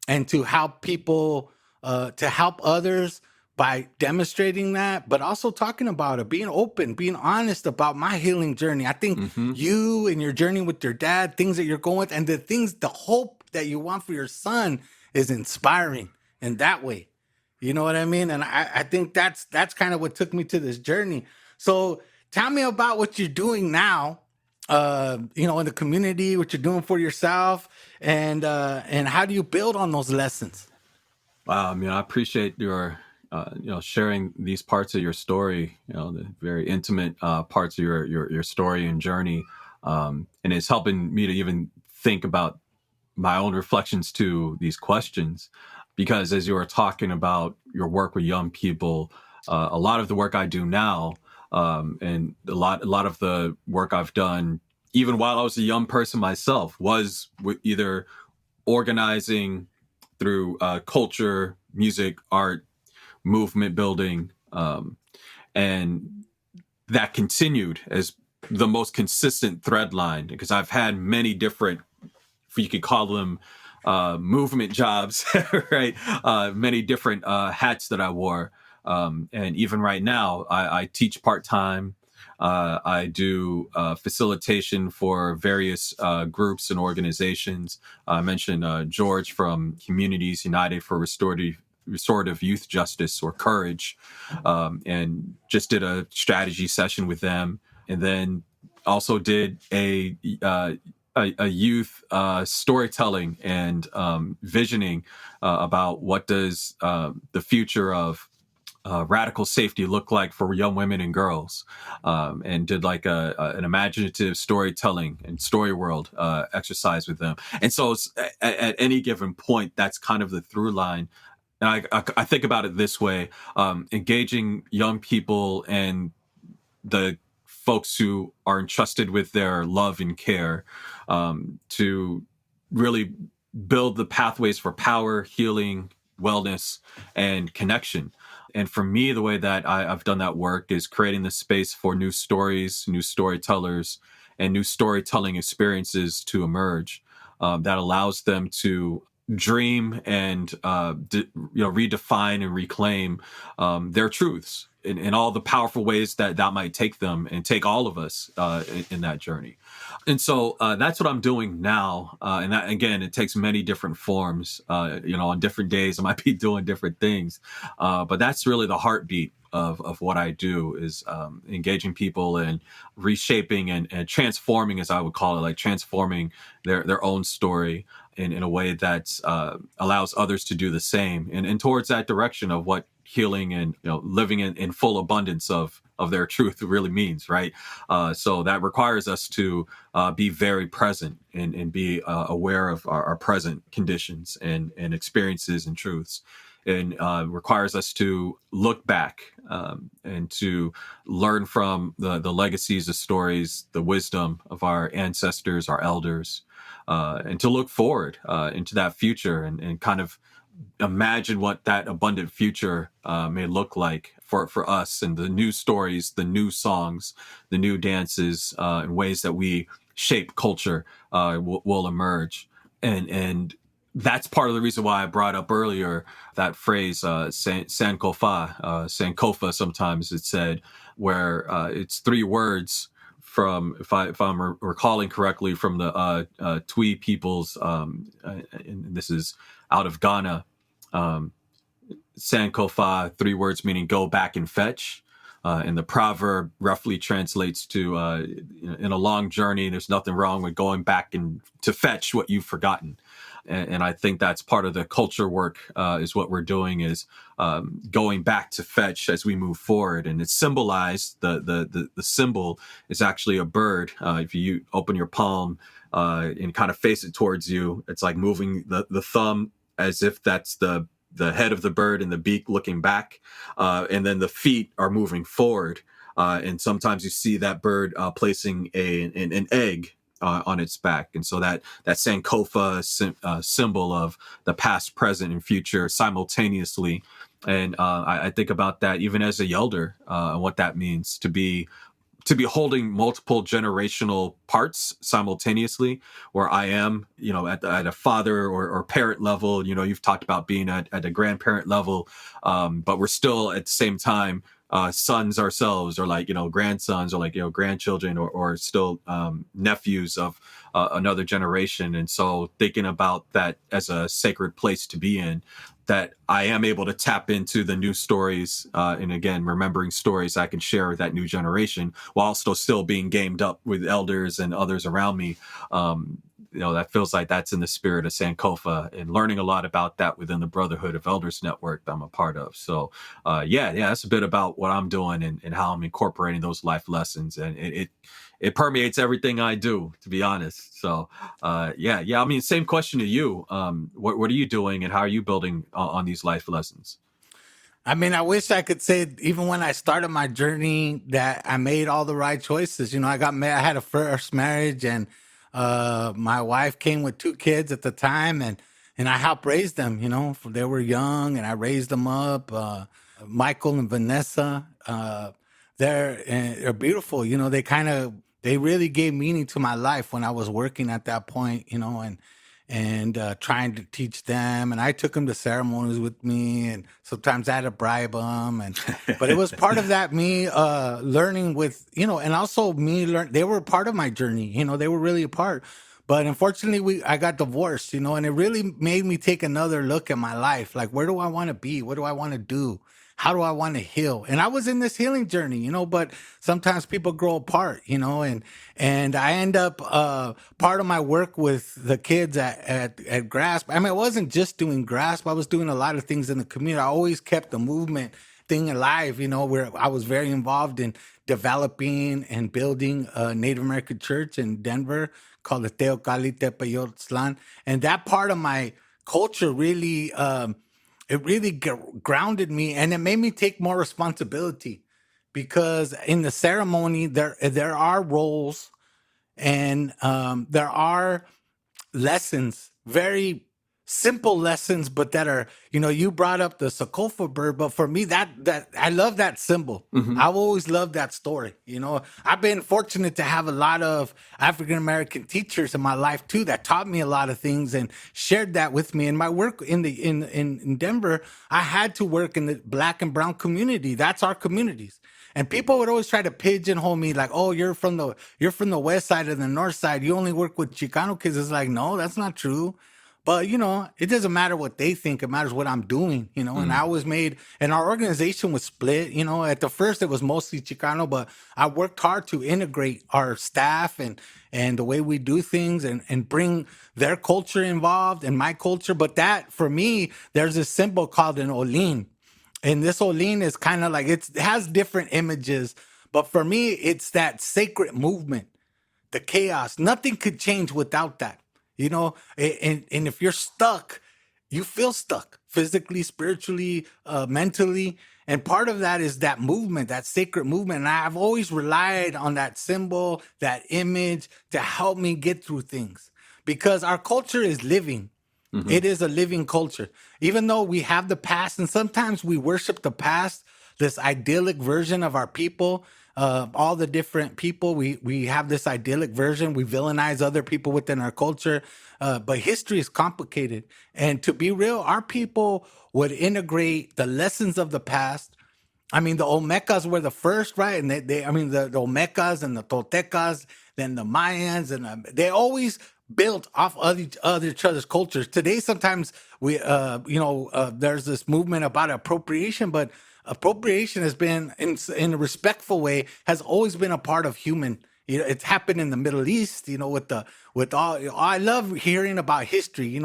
and to help people, to help others by demonstrating that, but also talking about it, being open, being honest about my healing journey. I think you and your journey with your dad, things that you're going with, and the hope that you want for your son is inspiring in that way. You know what I mean? And I think that's kind of what took me to this journey. So tell me about what you're doing now, you know, in the community, what you're doing for yourself, and how do you build on those lessons? Wow, I mean, I appreciate your, sharing these parts of your story. You know, the very intimate parts of your story and journey, and it's helping me to even think about my own reflections to these questions. Because as you were talking about your work with young people, a lot of the work I do now, and a lot of the work I've done, even while I was a young person myself, was with either organizing through culture, music, art, movement building, and that continued as the most consistent thread line, because I've had many different, you could call them movement jobs, right? Many different hats that I wore. And even right now, I teach part-time. I do facilitation for various groups and organizations. I mentioned George from Communities United for Restorative Youth Justice, or Courage, and just did a strategy session with them. And then also did a youth storytelling and visioning about what does the future of radical safety look like for young women and girls, and did like an imaginative storytelling and story world exercise with them. And so at any given point, that's kind of the through line. And I think about it this way: engaging young people and the folks who are entrusted with their love and care, to really build the pathways for power, healing, wellness, and connection. And for me, the way that I've done that work is creating the space for new stories, new storytellers, and new storytelling experiences to emerge, that allows them to dream and redefine and reclaim their truths in all the powerful ways that might take them and take all of us in that journey. And so that's what I'm doing now. And that, again, it takes many different forms. On different days, I might be doing different things. But that's really the heartbeat of what I do, is engaging people and reshaping and transforming, as I would call it, like transforming their own story in a way that allows others to do the same, and towards that direction of what healing and living in full abundance of their truth really means, right? So that requires us to be very present and be aware of our present conditions and experiences and truths, and requires us to look back, and to learn from the legacies, the stories, the wisdom of our ancestors, our elders, and to look forward into that future and kind of imagine what that abundant future may look like for us, and the new stories, the new songs, the new dances, and ways that we shape culture will emerge. And that's part of the reason why I brought up earlier that phrase, Sankofa, sometimes it's said, where it's three words from, if I'm recalling correctly, from the Twi peoples, and this is out of Ghana. Sankofa, three words meaning go back and fetch. And the proverb roughly translates to, in a long journey, there's nothing wrong with going back and to fetch what you've forgotten. And I think that's part of the culture work, is what we're doing, is going back to fetch as we move forward. And it's symbolized, the symbol is actually a bird. If you open your palm and kind of face it towards you, it's like moving the thumb as if that's the head of the bird and the beak looking back. And then the feet are moving forward. And sometimes you see that bird placing an egg on its back. And so that Sankofa symbol of the past, present, and future simultaneously. And I think about that even as a Yelder, and what that means to be holding multiple generational parts simultaneously, where I am, at a father or parent level. You've talked about being at a grandparent level, but we're still at the same time sons ourselves, or like grandsons, or like grandchildren, or still nephews of another generation. And so thinking about that as a sacred place to be in, that I am able to tap into the new stories, and again, remembering stories I can share with that new generation, while also still being gamed up with elders and others around me. That feels like that's in the spirit of Sankofa, and learning a lot about that within the Brotherhood of Elders network that I'm a part of. So, that's a bit about what I'm doing and how I'm incorporating those life lessons, and it permeates everything I do, to be honest. So, I mean, same question to you. What are you doing, and how are you building on these life lessons? I mean, I wish I could say, even when I started my journey, that I made all the right choices. I got married. I had a first marriage, and my wife came with two kids at the time, and I helped raise them. They were young, and I raised them up. Michael and Vanessa, they're beautiful. They really gave meaning to my life when I was working at that point. And trying to teach them. And I took them to ceremonies with me, and sometimes I had to bribe them. But it was part of that, me learning with, and also me learn. They were part of my journey. They were really a part. But unfortunately, I got divorced, and it really made me take another look at my life. Like, where do I want to be? What do I want to do? How do I want to heal? And I was in this healing journey, but sometimes people grow apart, and I end up, part of my work with the kids at Grasp. I mean, I wasn't just doing Grasp. I was doing a lot of things in the community. I always kept the movement. thing alive, where I was very involved in developing and building a Native American church in Denver called the Teocalli Tepeyotzlan. And that part of my culture really, it really grounded me, and it made me take more responsibility, because in the ceremony, there are roles, and there are lessons, very simple lessons, but that are, you brought up the Sokofa bird, but for me, that I love that symbol. I've always loved that story. I've been fortunate to have a lot of African American teachers in my life too that taught me a lot of things and shared that with me. In my work in Denver, I had to work in the Black and brown community. That's our communities. And people would always try to pigeonhole me like, "Oh, you're from the west side and the north side. You only work with Chicano kids." It's like, no, that's not true. But it doesn't matter what they think. It matters what I'm doing. And I was made, and our organization was split. At the first it was mostly Chicano, but I worked hard to integrate our staff and the way we do things, and bring their culture involved and my culture. But that, for me, there's a symbol called an olin. And this Olin is kind of like, it has different images, but for me, it's that sacred movement, the chaos. Nothing could change without that, and if you're stuck, you feel stuck physically, spiritually, mentally. And part of that is that movement, that sacred movement. And I've always relied on that symbol, that image to help me get through things, because our culture is living. It is a living culture. Even though we have the past, and sometimes we worship the past, this idyllic version of our people, all the different people, we have this idyllic version. We villainize other people within our culture. But history is complicated. And to be real, our people would integrate the lessons of the past. I mean, the Olmecas were the first, right? And the Olmecas and the Toltecas, then the Mayans, and they always built off each other's cultures. Today, sometimes there's this movement about appropriation, but appropriation has been, in a respectful way, has always been a part of human. It's happened in the Middle East, with all. I love hearing about history,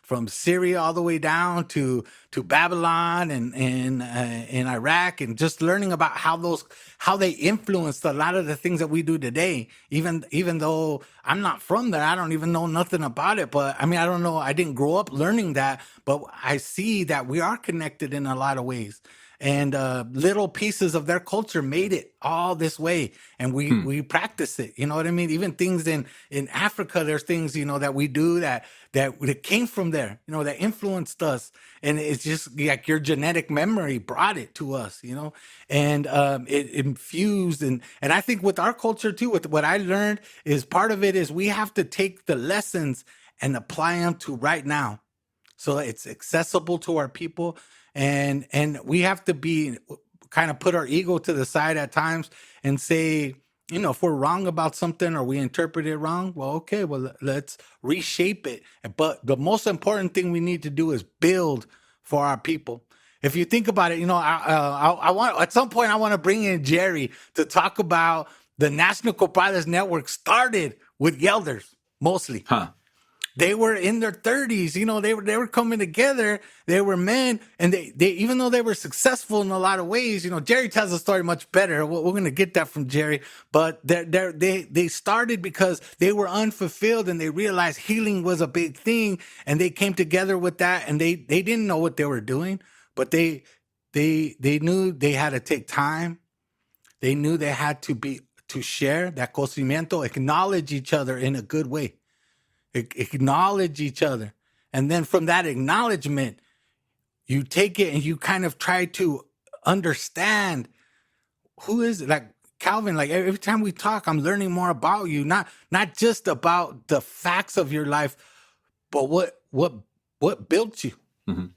from Syria all the way down to Babylon and in Iraq, and just learning about how they influenced a lot of the things that we do today. Even though I'm not from there, I don't even know nothing about it. But I mean, I don't know. I didn't grow up learning that, but I see that we are connected in a lot of ways. And little pieces of their culture made it all this way, and we practice it. You know what I mean? Even things in Africa, there's things that we do that came from there. That influenced us, and it's just like your genetic memory brought it to us. And it infused, and I think with our culture too. With what I learned is part of it is we have to take the lessons and apply them to right now, so it's accessible to our people. And we have to be kind of put our ego to the side at times and say, if we're wrong about something or we interpret it wrong, well, okay, well, let's reshape it. But the most important thing we need to do is build for our people. If you think about it, I want, at some point, I want to bring in Jerry to talk about the National Compadres Network started with Yelders, mostly. They were in their 30s, they were coming together. They were men, and they even though they were successful in a lot of ways, Jerry tells the story much better. We're going to get that from Jerry, but they started because they were unfulfilled, and they realized healing was a big thing, and they came together with that, and they didn't know what they were doing, but they knew they had to take time. They knew they had to share that conocimiento, acknowledge each other in a good way. Acknowledge each other. And then from that acknowledgement, you take it and you kind of try to understand who is it. Like Calvin, like every time we talk, I'm learning more about you, not just about the facts of your life, but what built you.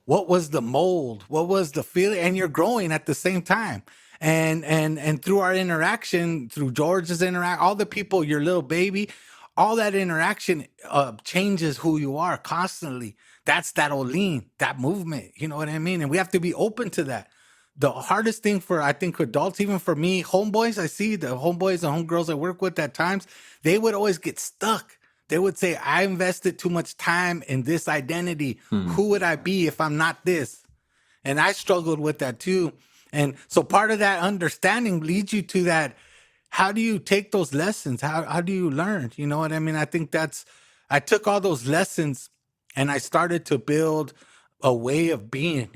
What was the mold? What was the feeling? And you're growing at the same time. And through our interaction, through George's interaction, all the people, your little baby, all that interaction changes who you are constantly. That's that Olin, that movement. You know what I mean? And we have to be open to that. The hardest thing for, I think, adults, even for me, homeboys, I see the homeboys and homegirls I work with at times, they would always get stuck. They would say, I invested too much time in this identity. Who would I be if I'm not this? And I struggled with that too. And so part of that understanding leads you to that. How do you take those lessons? How do you learn? You know what I mean? I think I took all those lessons and I started to build a way of being,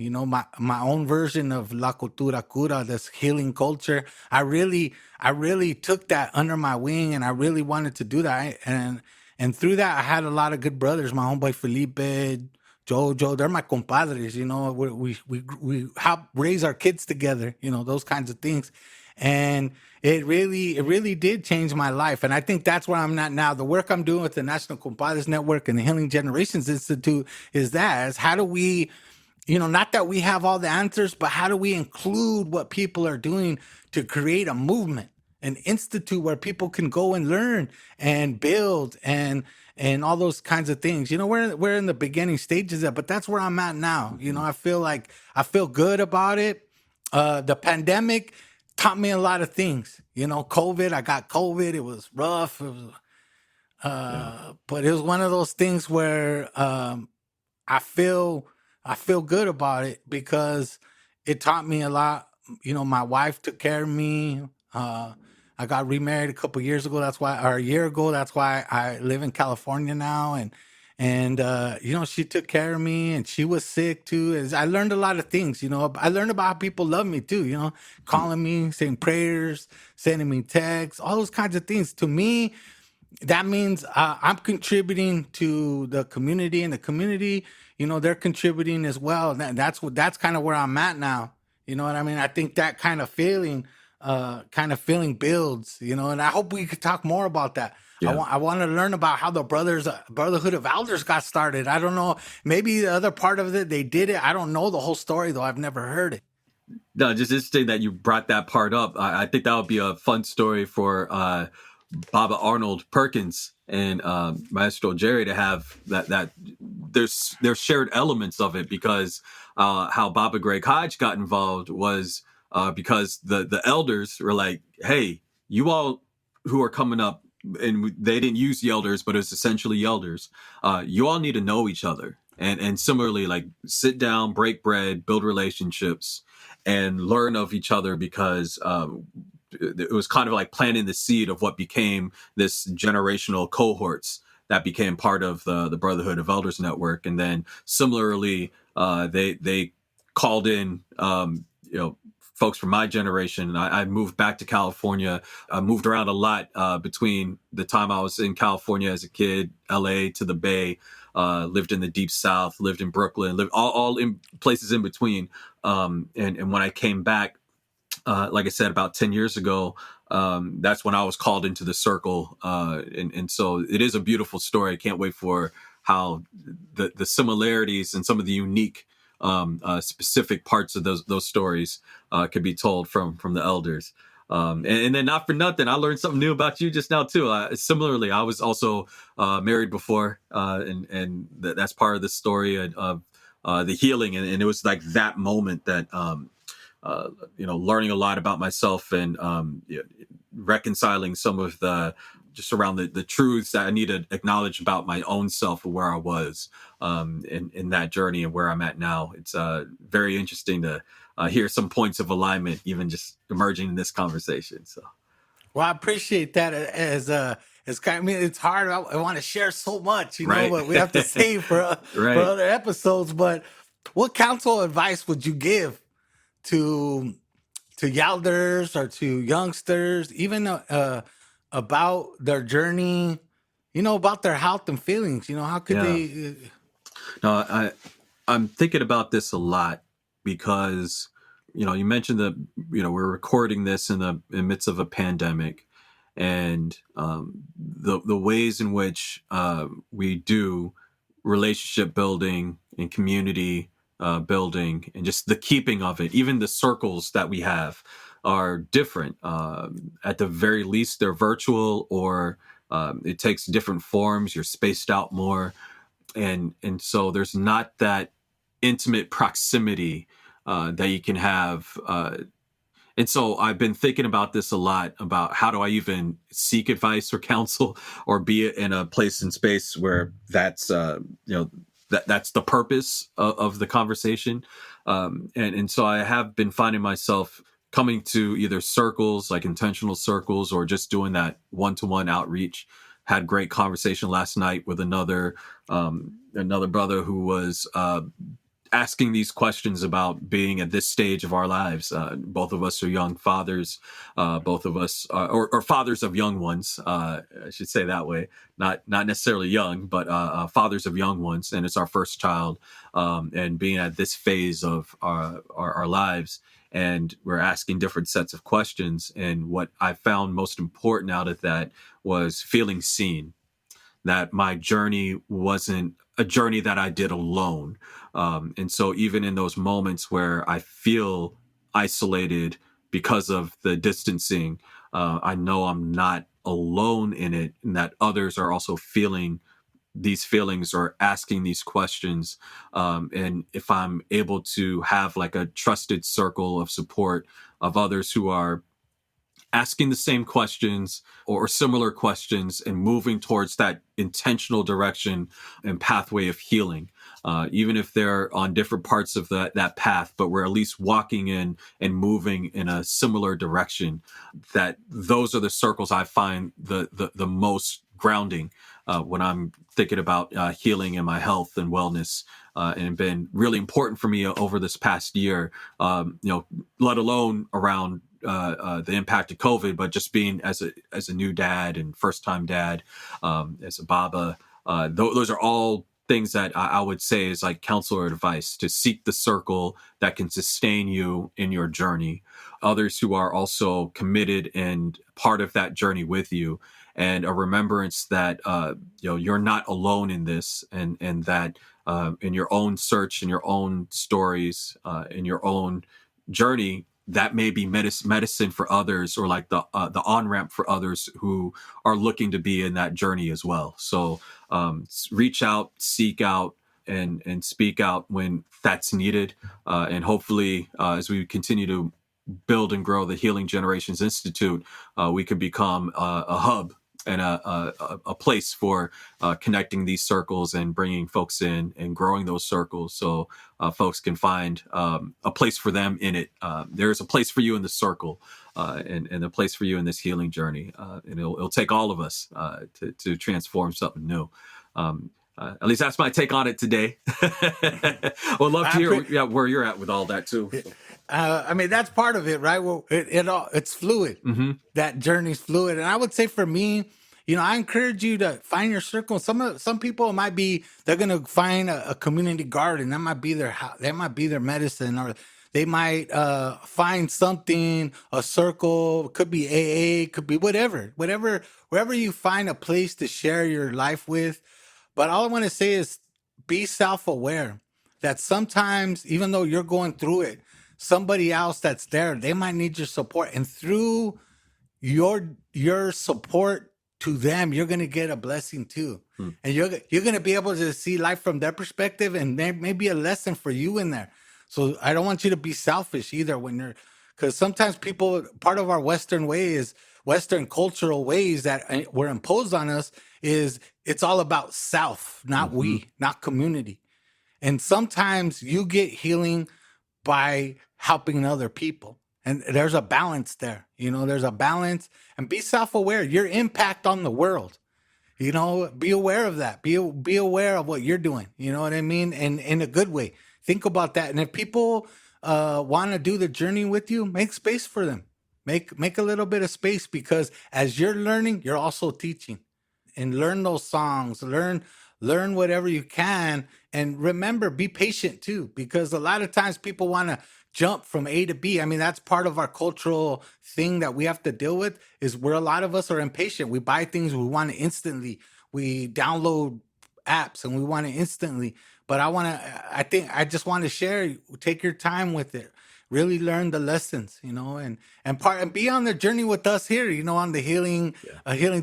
my own version of La Cultura Cura, this healing culture. I really took that under my wing, and I really wanted to do that. And through that, I had a lot of good brothers. My homeboy Felipe, Jojo, they're my compadres. We help raise our kids together. Those kinds of things, and it really did change my life. And I think that's where I'm at now. The work I'm doing with the National Compadres Network and the Healing Generations Institute is how do we, not that we have all the answers, but how do we include what people are doing to create a movement, an institute where people can go and learn and build and all those kinds of things. We're in the beginning stages of, but that's where I'm at now. I feel good about it. The pandemic taught me a lot of things. I got COVID. It was rough. But it was one of those things where I feel good about it because it taught me a lot. My wife took care of me. I got remarried a couple years ago. Or a year ago. That's why I live in California now. And she took care of me, and she was sick too. I learned a lot of things. I learned about how people love me too. Calling me, saying prayers, sending me texts, all those kinds of things. To me, that means I'm contributing to the community, and the community, they're contributing as well. That's kind of where I'm at now. You know what I mean? I think that kind of feeling builds, and I hope we could talk more about that. Yeah. I want to learn about how the Brotherhood of Elders got started. I don't know. Maybe the other part of it, they did it. I don't know the whole story though. I've never heard it. No, just interesting that you brought that part up. I think that would be a fun story for Baba Arnold Perkins and Maestro Jerry to have that there's shared elements of it, because how Baba Greg Hodge got involved was because the elders were like, hey, you all who are coming up, and they didn't use yelders, but it's essentially yelders. You all need to know each other. And similarly, like, sit down, break bread, build relationships, and learn of each other, because it was kind of like planting the seed of what became this generational cohorts that became part of the Brotherhood of Elders Network. And then similarly, they called in, folks from my generation. I moved back to California. I moved around a lot between the time I was in California as a kid, LA to the Bay, lived in the Deep South, lived in Brooklyn, lived all in places in between. And when I came back, like I said, about 10 years ago, that's when I was called into the circle. And so it is a beautiful story. I can't wait for how the similarities and some of the unique specific parts of those stories could be told from the elders. And then, not for nothing, I learned something new about you just now too. Similarly, I was also married before, and that's part of the story of the healing. And it was like that moment that learning a lot about myself, and reconciling some of the just around the truths that I need to acknowledge about my own self and where I was in that journey and where I'm at now. It's very interesting to hear some points of alignment, even just emerging in this conversation. So, well, I appreciate that. It's hard. I want to share so much, right. but we have to save for Right. other episodes. But what counsel or advice would you give to yelders or to youngsters, even about their journey, about their health and feelings? How could they? No, I'm thinking about this a lot, because you mentioned that we're recording this in the midst of a pandemic, and the ways in which we do relationship building and community building, and just the keeping of it, even the circles that we have are different. At the very least, they're virtual, or it takes different forms. You're spaced out more. And so there's not that intimate proximity that you can have. And so I've been thinking about this a lot, about how do I even seek advice or counsel, or be in a place and space where that's, that's the purpose of the conversation. And so I have been finding myself coming to either circles, like intentional circles, or just doing that one-to-one outreach. Had great conversation last night with another brother who was asking these questions about being at this stage of our lives. Both of us are young fathers. Both of us or fathers of young ones. I should say that way. Not necessarily young, but fathers of young ones. And it's our first child. And being at this phase of our lives. And we're asking different sets of questions. And what I found most important out of that was feeling seen, that my journey wasn't a journey that I did alone. And so even in those moments where I feel isolated because of the distancing, I know I'm not alone in it, and that others are also feeling these feelings or asking these questions. And if I'm able to have like a trusted circle of support of others who are asking the same questions or similar questions and moving towards that intentional direction and pathway of healing, even if they're on different parts of that path, but we're at least walking in and moving in a similar direction, that those are the circles I find the most grounding when I'm thinking about healing and my health and wellness, and been really important for me over this past year, let alone around the impact of COVID, but just being as a new dad and first time dad, as a Baba, those are all things that I would say is like counsel or advice, to seek the circle that can sustain you in your journey, others who are also committed and part of that journey with you, and a remembrance that you're not alone in this, and that in your own search, in your own stories, in your own journey, that may be medicine for others, or like the on-ramp for others who are looking to be in that journey as well. So reach out, seek out, and speak out when that's needed. And hopefully, as we continue to build and grow the Healing Generations Institute, we can become a hub and a place for connecting these circles and bringing folks in and growing those circles, so folks can find a place for them in it. There's a place for you in the circle, and a place for you in this healing journey. And it'll take all of us to transform something new. At least that's my take on it today. Would love to hear where you're at with all that too. I mean, that's part of it, right? Well, it's fluid. Mm-hmm. That journey's fluid. And I would say for me, I encourage you to find your circle. Some people they're going to find a community garden. That might be their medicine, or they might find something, a circle, could be AA, could be wherever you find a place to share your life with. But all I want to say is be self-aware that sometimes, even though you're going through it, somebody else that's there, they might need your support. And through your support to them, you're going to get a blessing too. And you're going to be able to see life from their perspective, and there may be a lesson for you in there. So I don't want you to be selfish either because sometimes part of our Western cultural ways that were imposed on us is it's all about self, not we, not community. And sometimes you get healing by helping other people. And there's a balance there. There's a balance, and be self-aware. Your impact on the world, be aware of that. Be aware of what you're doing. You know what I mean? And in a good way. Think about that. And if people want to do the journey with you, make space for them. Make a little bit of space, because as you're learning, you're also teaching. And learn those songs, learn whatever you can. And remember, be patient too, because a lot of times people want to jump from A to B. I mean, that's part of our cultural thing that we have to deal with, is where a lot of us are impatient. We buy things, we want it instantly. We download apps and we want it instantly. But I just want to share, take your time with it. Really learn the lessons, and be on the journey with us here, on the Healing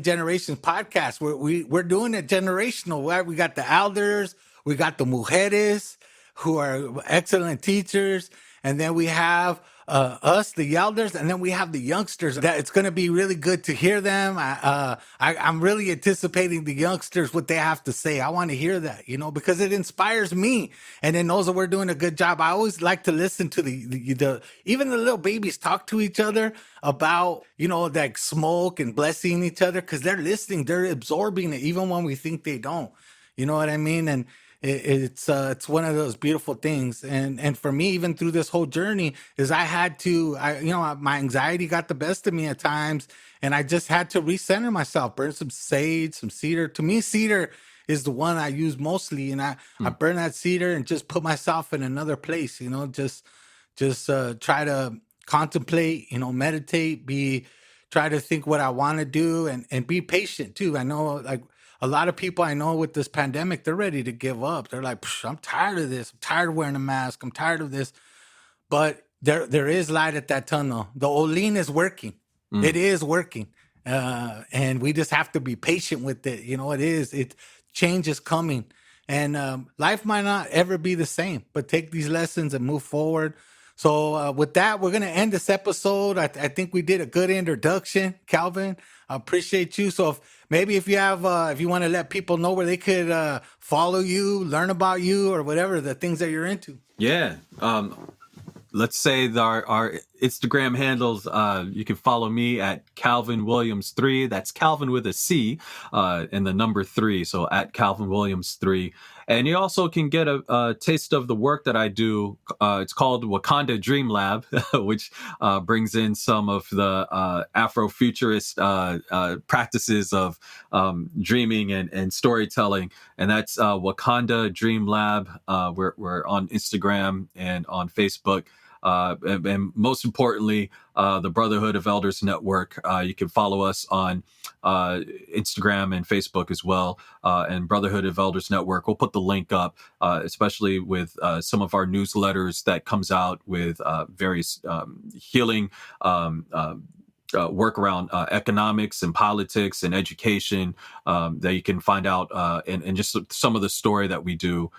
Generations podcast. We're doing it generational, right? We got the elders, we got the mujeres who are excellent teachers, and then we have us, the Yelders, and then we have the youngsters. That it's going to be really good to hear them. I'm really anticipating the youngsters, what they have to say. I want to hear that, because it inspires me, and it knows that we're doing a good job. I always like to listen to the even the little babies talk to each other about, like smoke and blessing each other, because they're listening, they're absorbing it, even when we think they don't. You know what I mean? And it's one of those beautiful things. And for me, even through this whole journey, is I had to, my anxiety got the best of me at times, and I just had to recenter myself, burn some sage, some cedar. To me, cedar is the one I use mostly, and I burn that cedar and just put myself in another place. Just try to contemplate, meditate, try to think what I want to do, and be patient too. I know, like, a lot of people I know with this pandemic, they're ready to give up. They're like, I'm tired of this. I'm tired of wearing a mask. I'm tired of this. But there is light at that tunnel. The Olean is working. It is working. And we just have to be patient with it. Change is coming. And life might not ever be the same, but take these lessons and move forward. So with that, we're going to end this episode. I think we did a good introduction, Calvin. I appreciate you. So if you want to let people know where they could follow you, learn about you, or whatever, the things that you're into. Yeah. Let's say our Instagram handles, you can follow me at Calvin Williams 3. That's Calvin with a C, and the number 3. So at Calvin Williams 3. And you also can get a taste of the work that I do. It's called Wakanda Dream Lab, which brings in some of the Afrofuturist practices of dreaming and storytelling. And that's Wakanda Dream Lab. We're on Instagram and on Facebook. And most importantly, the Brotherhood of Elders Network. You can follow us on Instagram and Facebook as well, and Brotherhood of Elders Network. We'll put the link up, especially with some of our newsletters that comes out with various healing work around economics and politics and education that you can find out and just some of the story that we do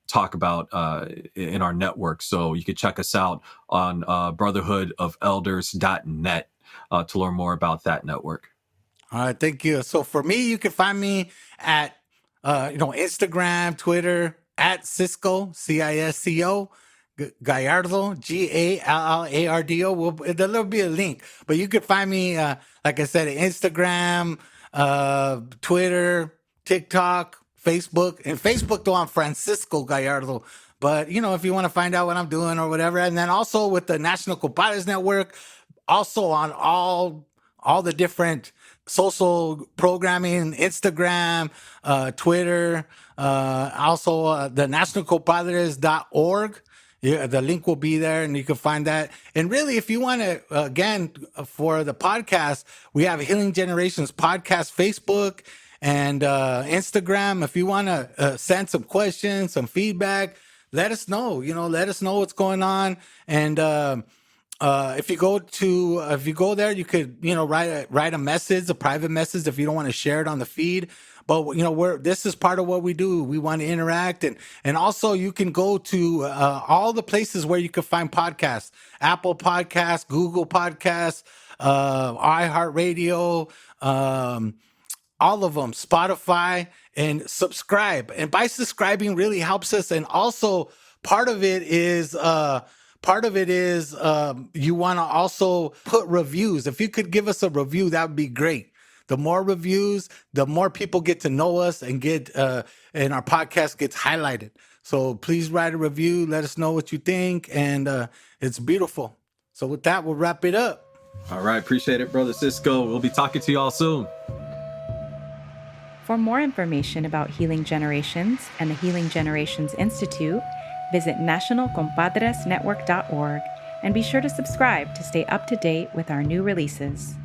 talk about in our network. So you can check us out on brotherhoodofelders.net to learn more about that network. All right, thank you. So for me, you can find me at Instagram, Twitter, at Cisco, Cisco Gallardo, Gallardo. There'll be a link, but you can find me, like I said, Instagram, Twitter, TikTok, Facebook. And Facebook, though, I'm Francisco Gallardo. But, if you want to find out what I'm doing or whatever. And then also with the National Compadres Network, also on all the different social programming, Instagram, Twitter, also the nationalcompadres.org. Yeah, the link will be there and you can find that. And really, if you want to, again, for the podcast, we have Healing Generations Podcast, Facebook and Instagram. If you want to send some questions, some feedback, let us know. Let us know what's going on. And if you go there, you could, write a message, a private message if you don't want to share it on the feed. But, this is part of what we do. We want to interact. And also you can go to all the places where you can find podcasts, Apple Podcasts, Google Podcasts, iHeartRadio, all of them, Spotify, and subscribe. And by subscribing really helps us. And also part of it is you want to also put reviews. If you could give us a review, that would be great. The more reviews, the more people get to know us and and our podcast gets highlighted. So please write a review. Let us know what you think. And it's beautiful. So with that, we'll wrap it up. All right. Appreciate it, Brother Cisco. We'll be talking to you all soon. For more information about Healing Generations and the Healing Generations Institute, visit nationalcompadresnetwork.org and be sure to subscribe to stay up to date with our new releases.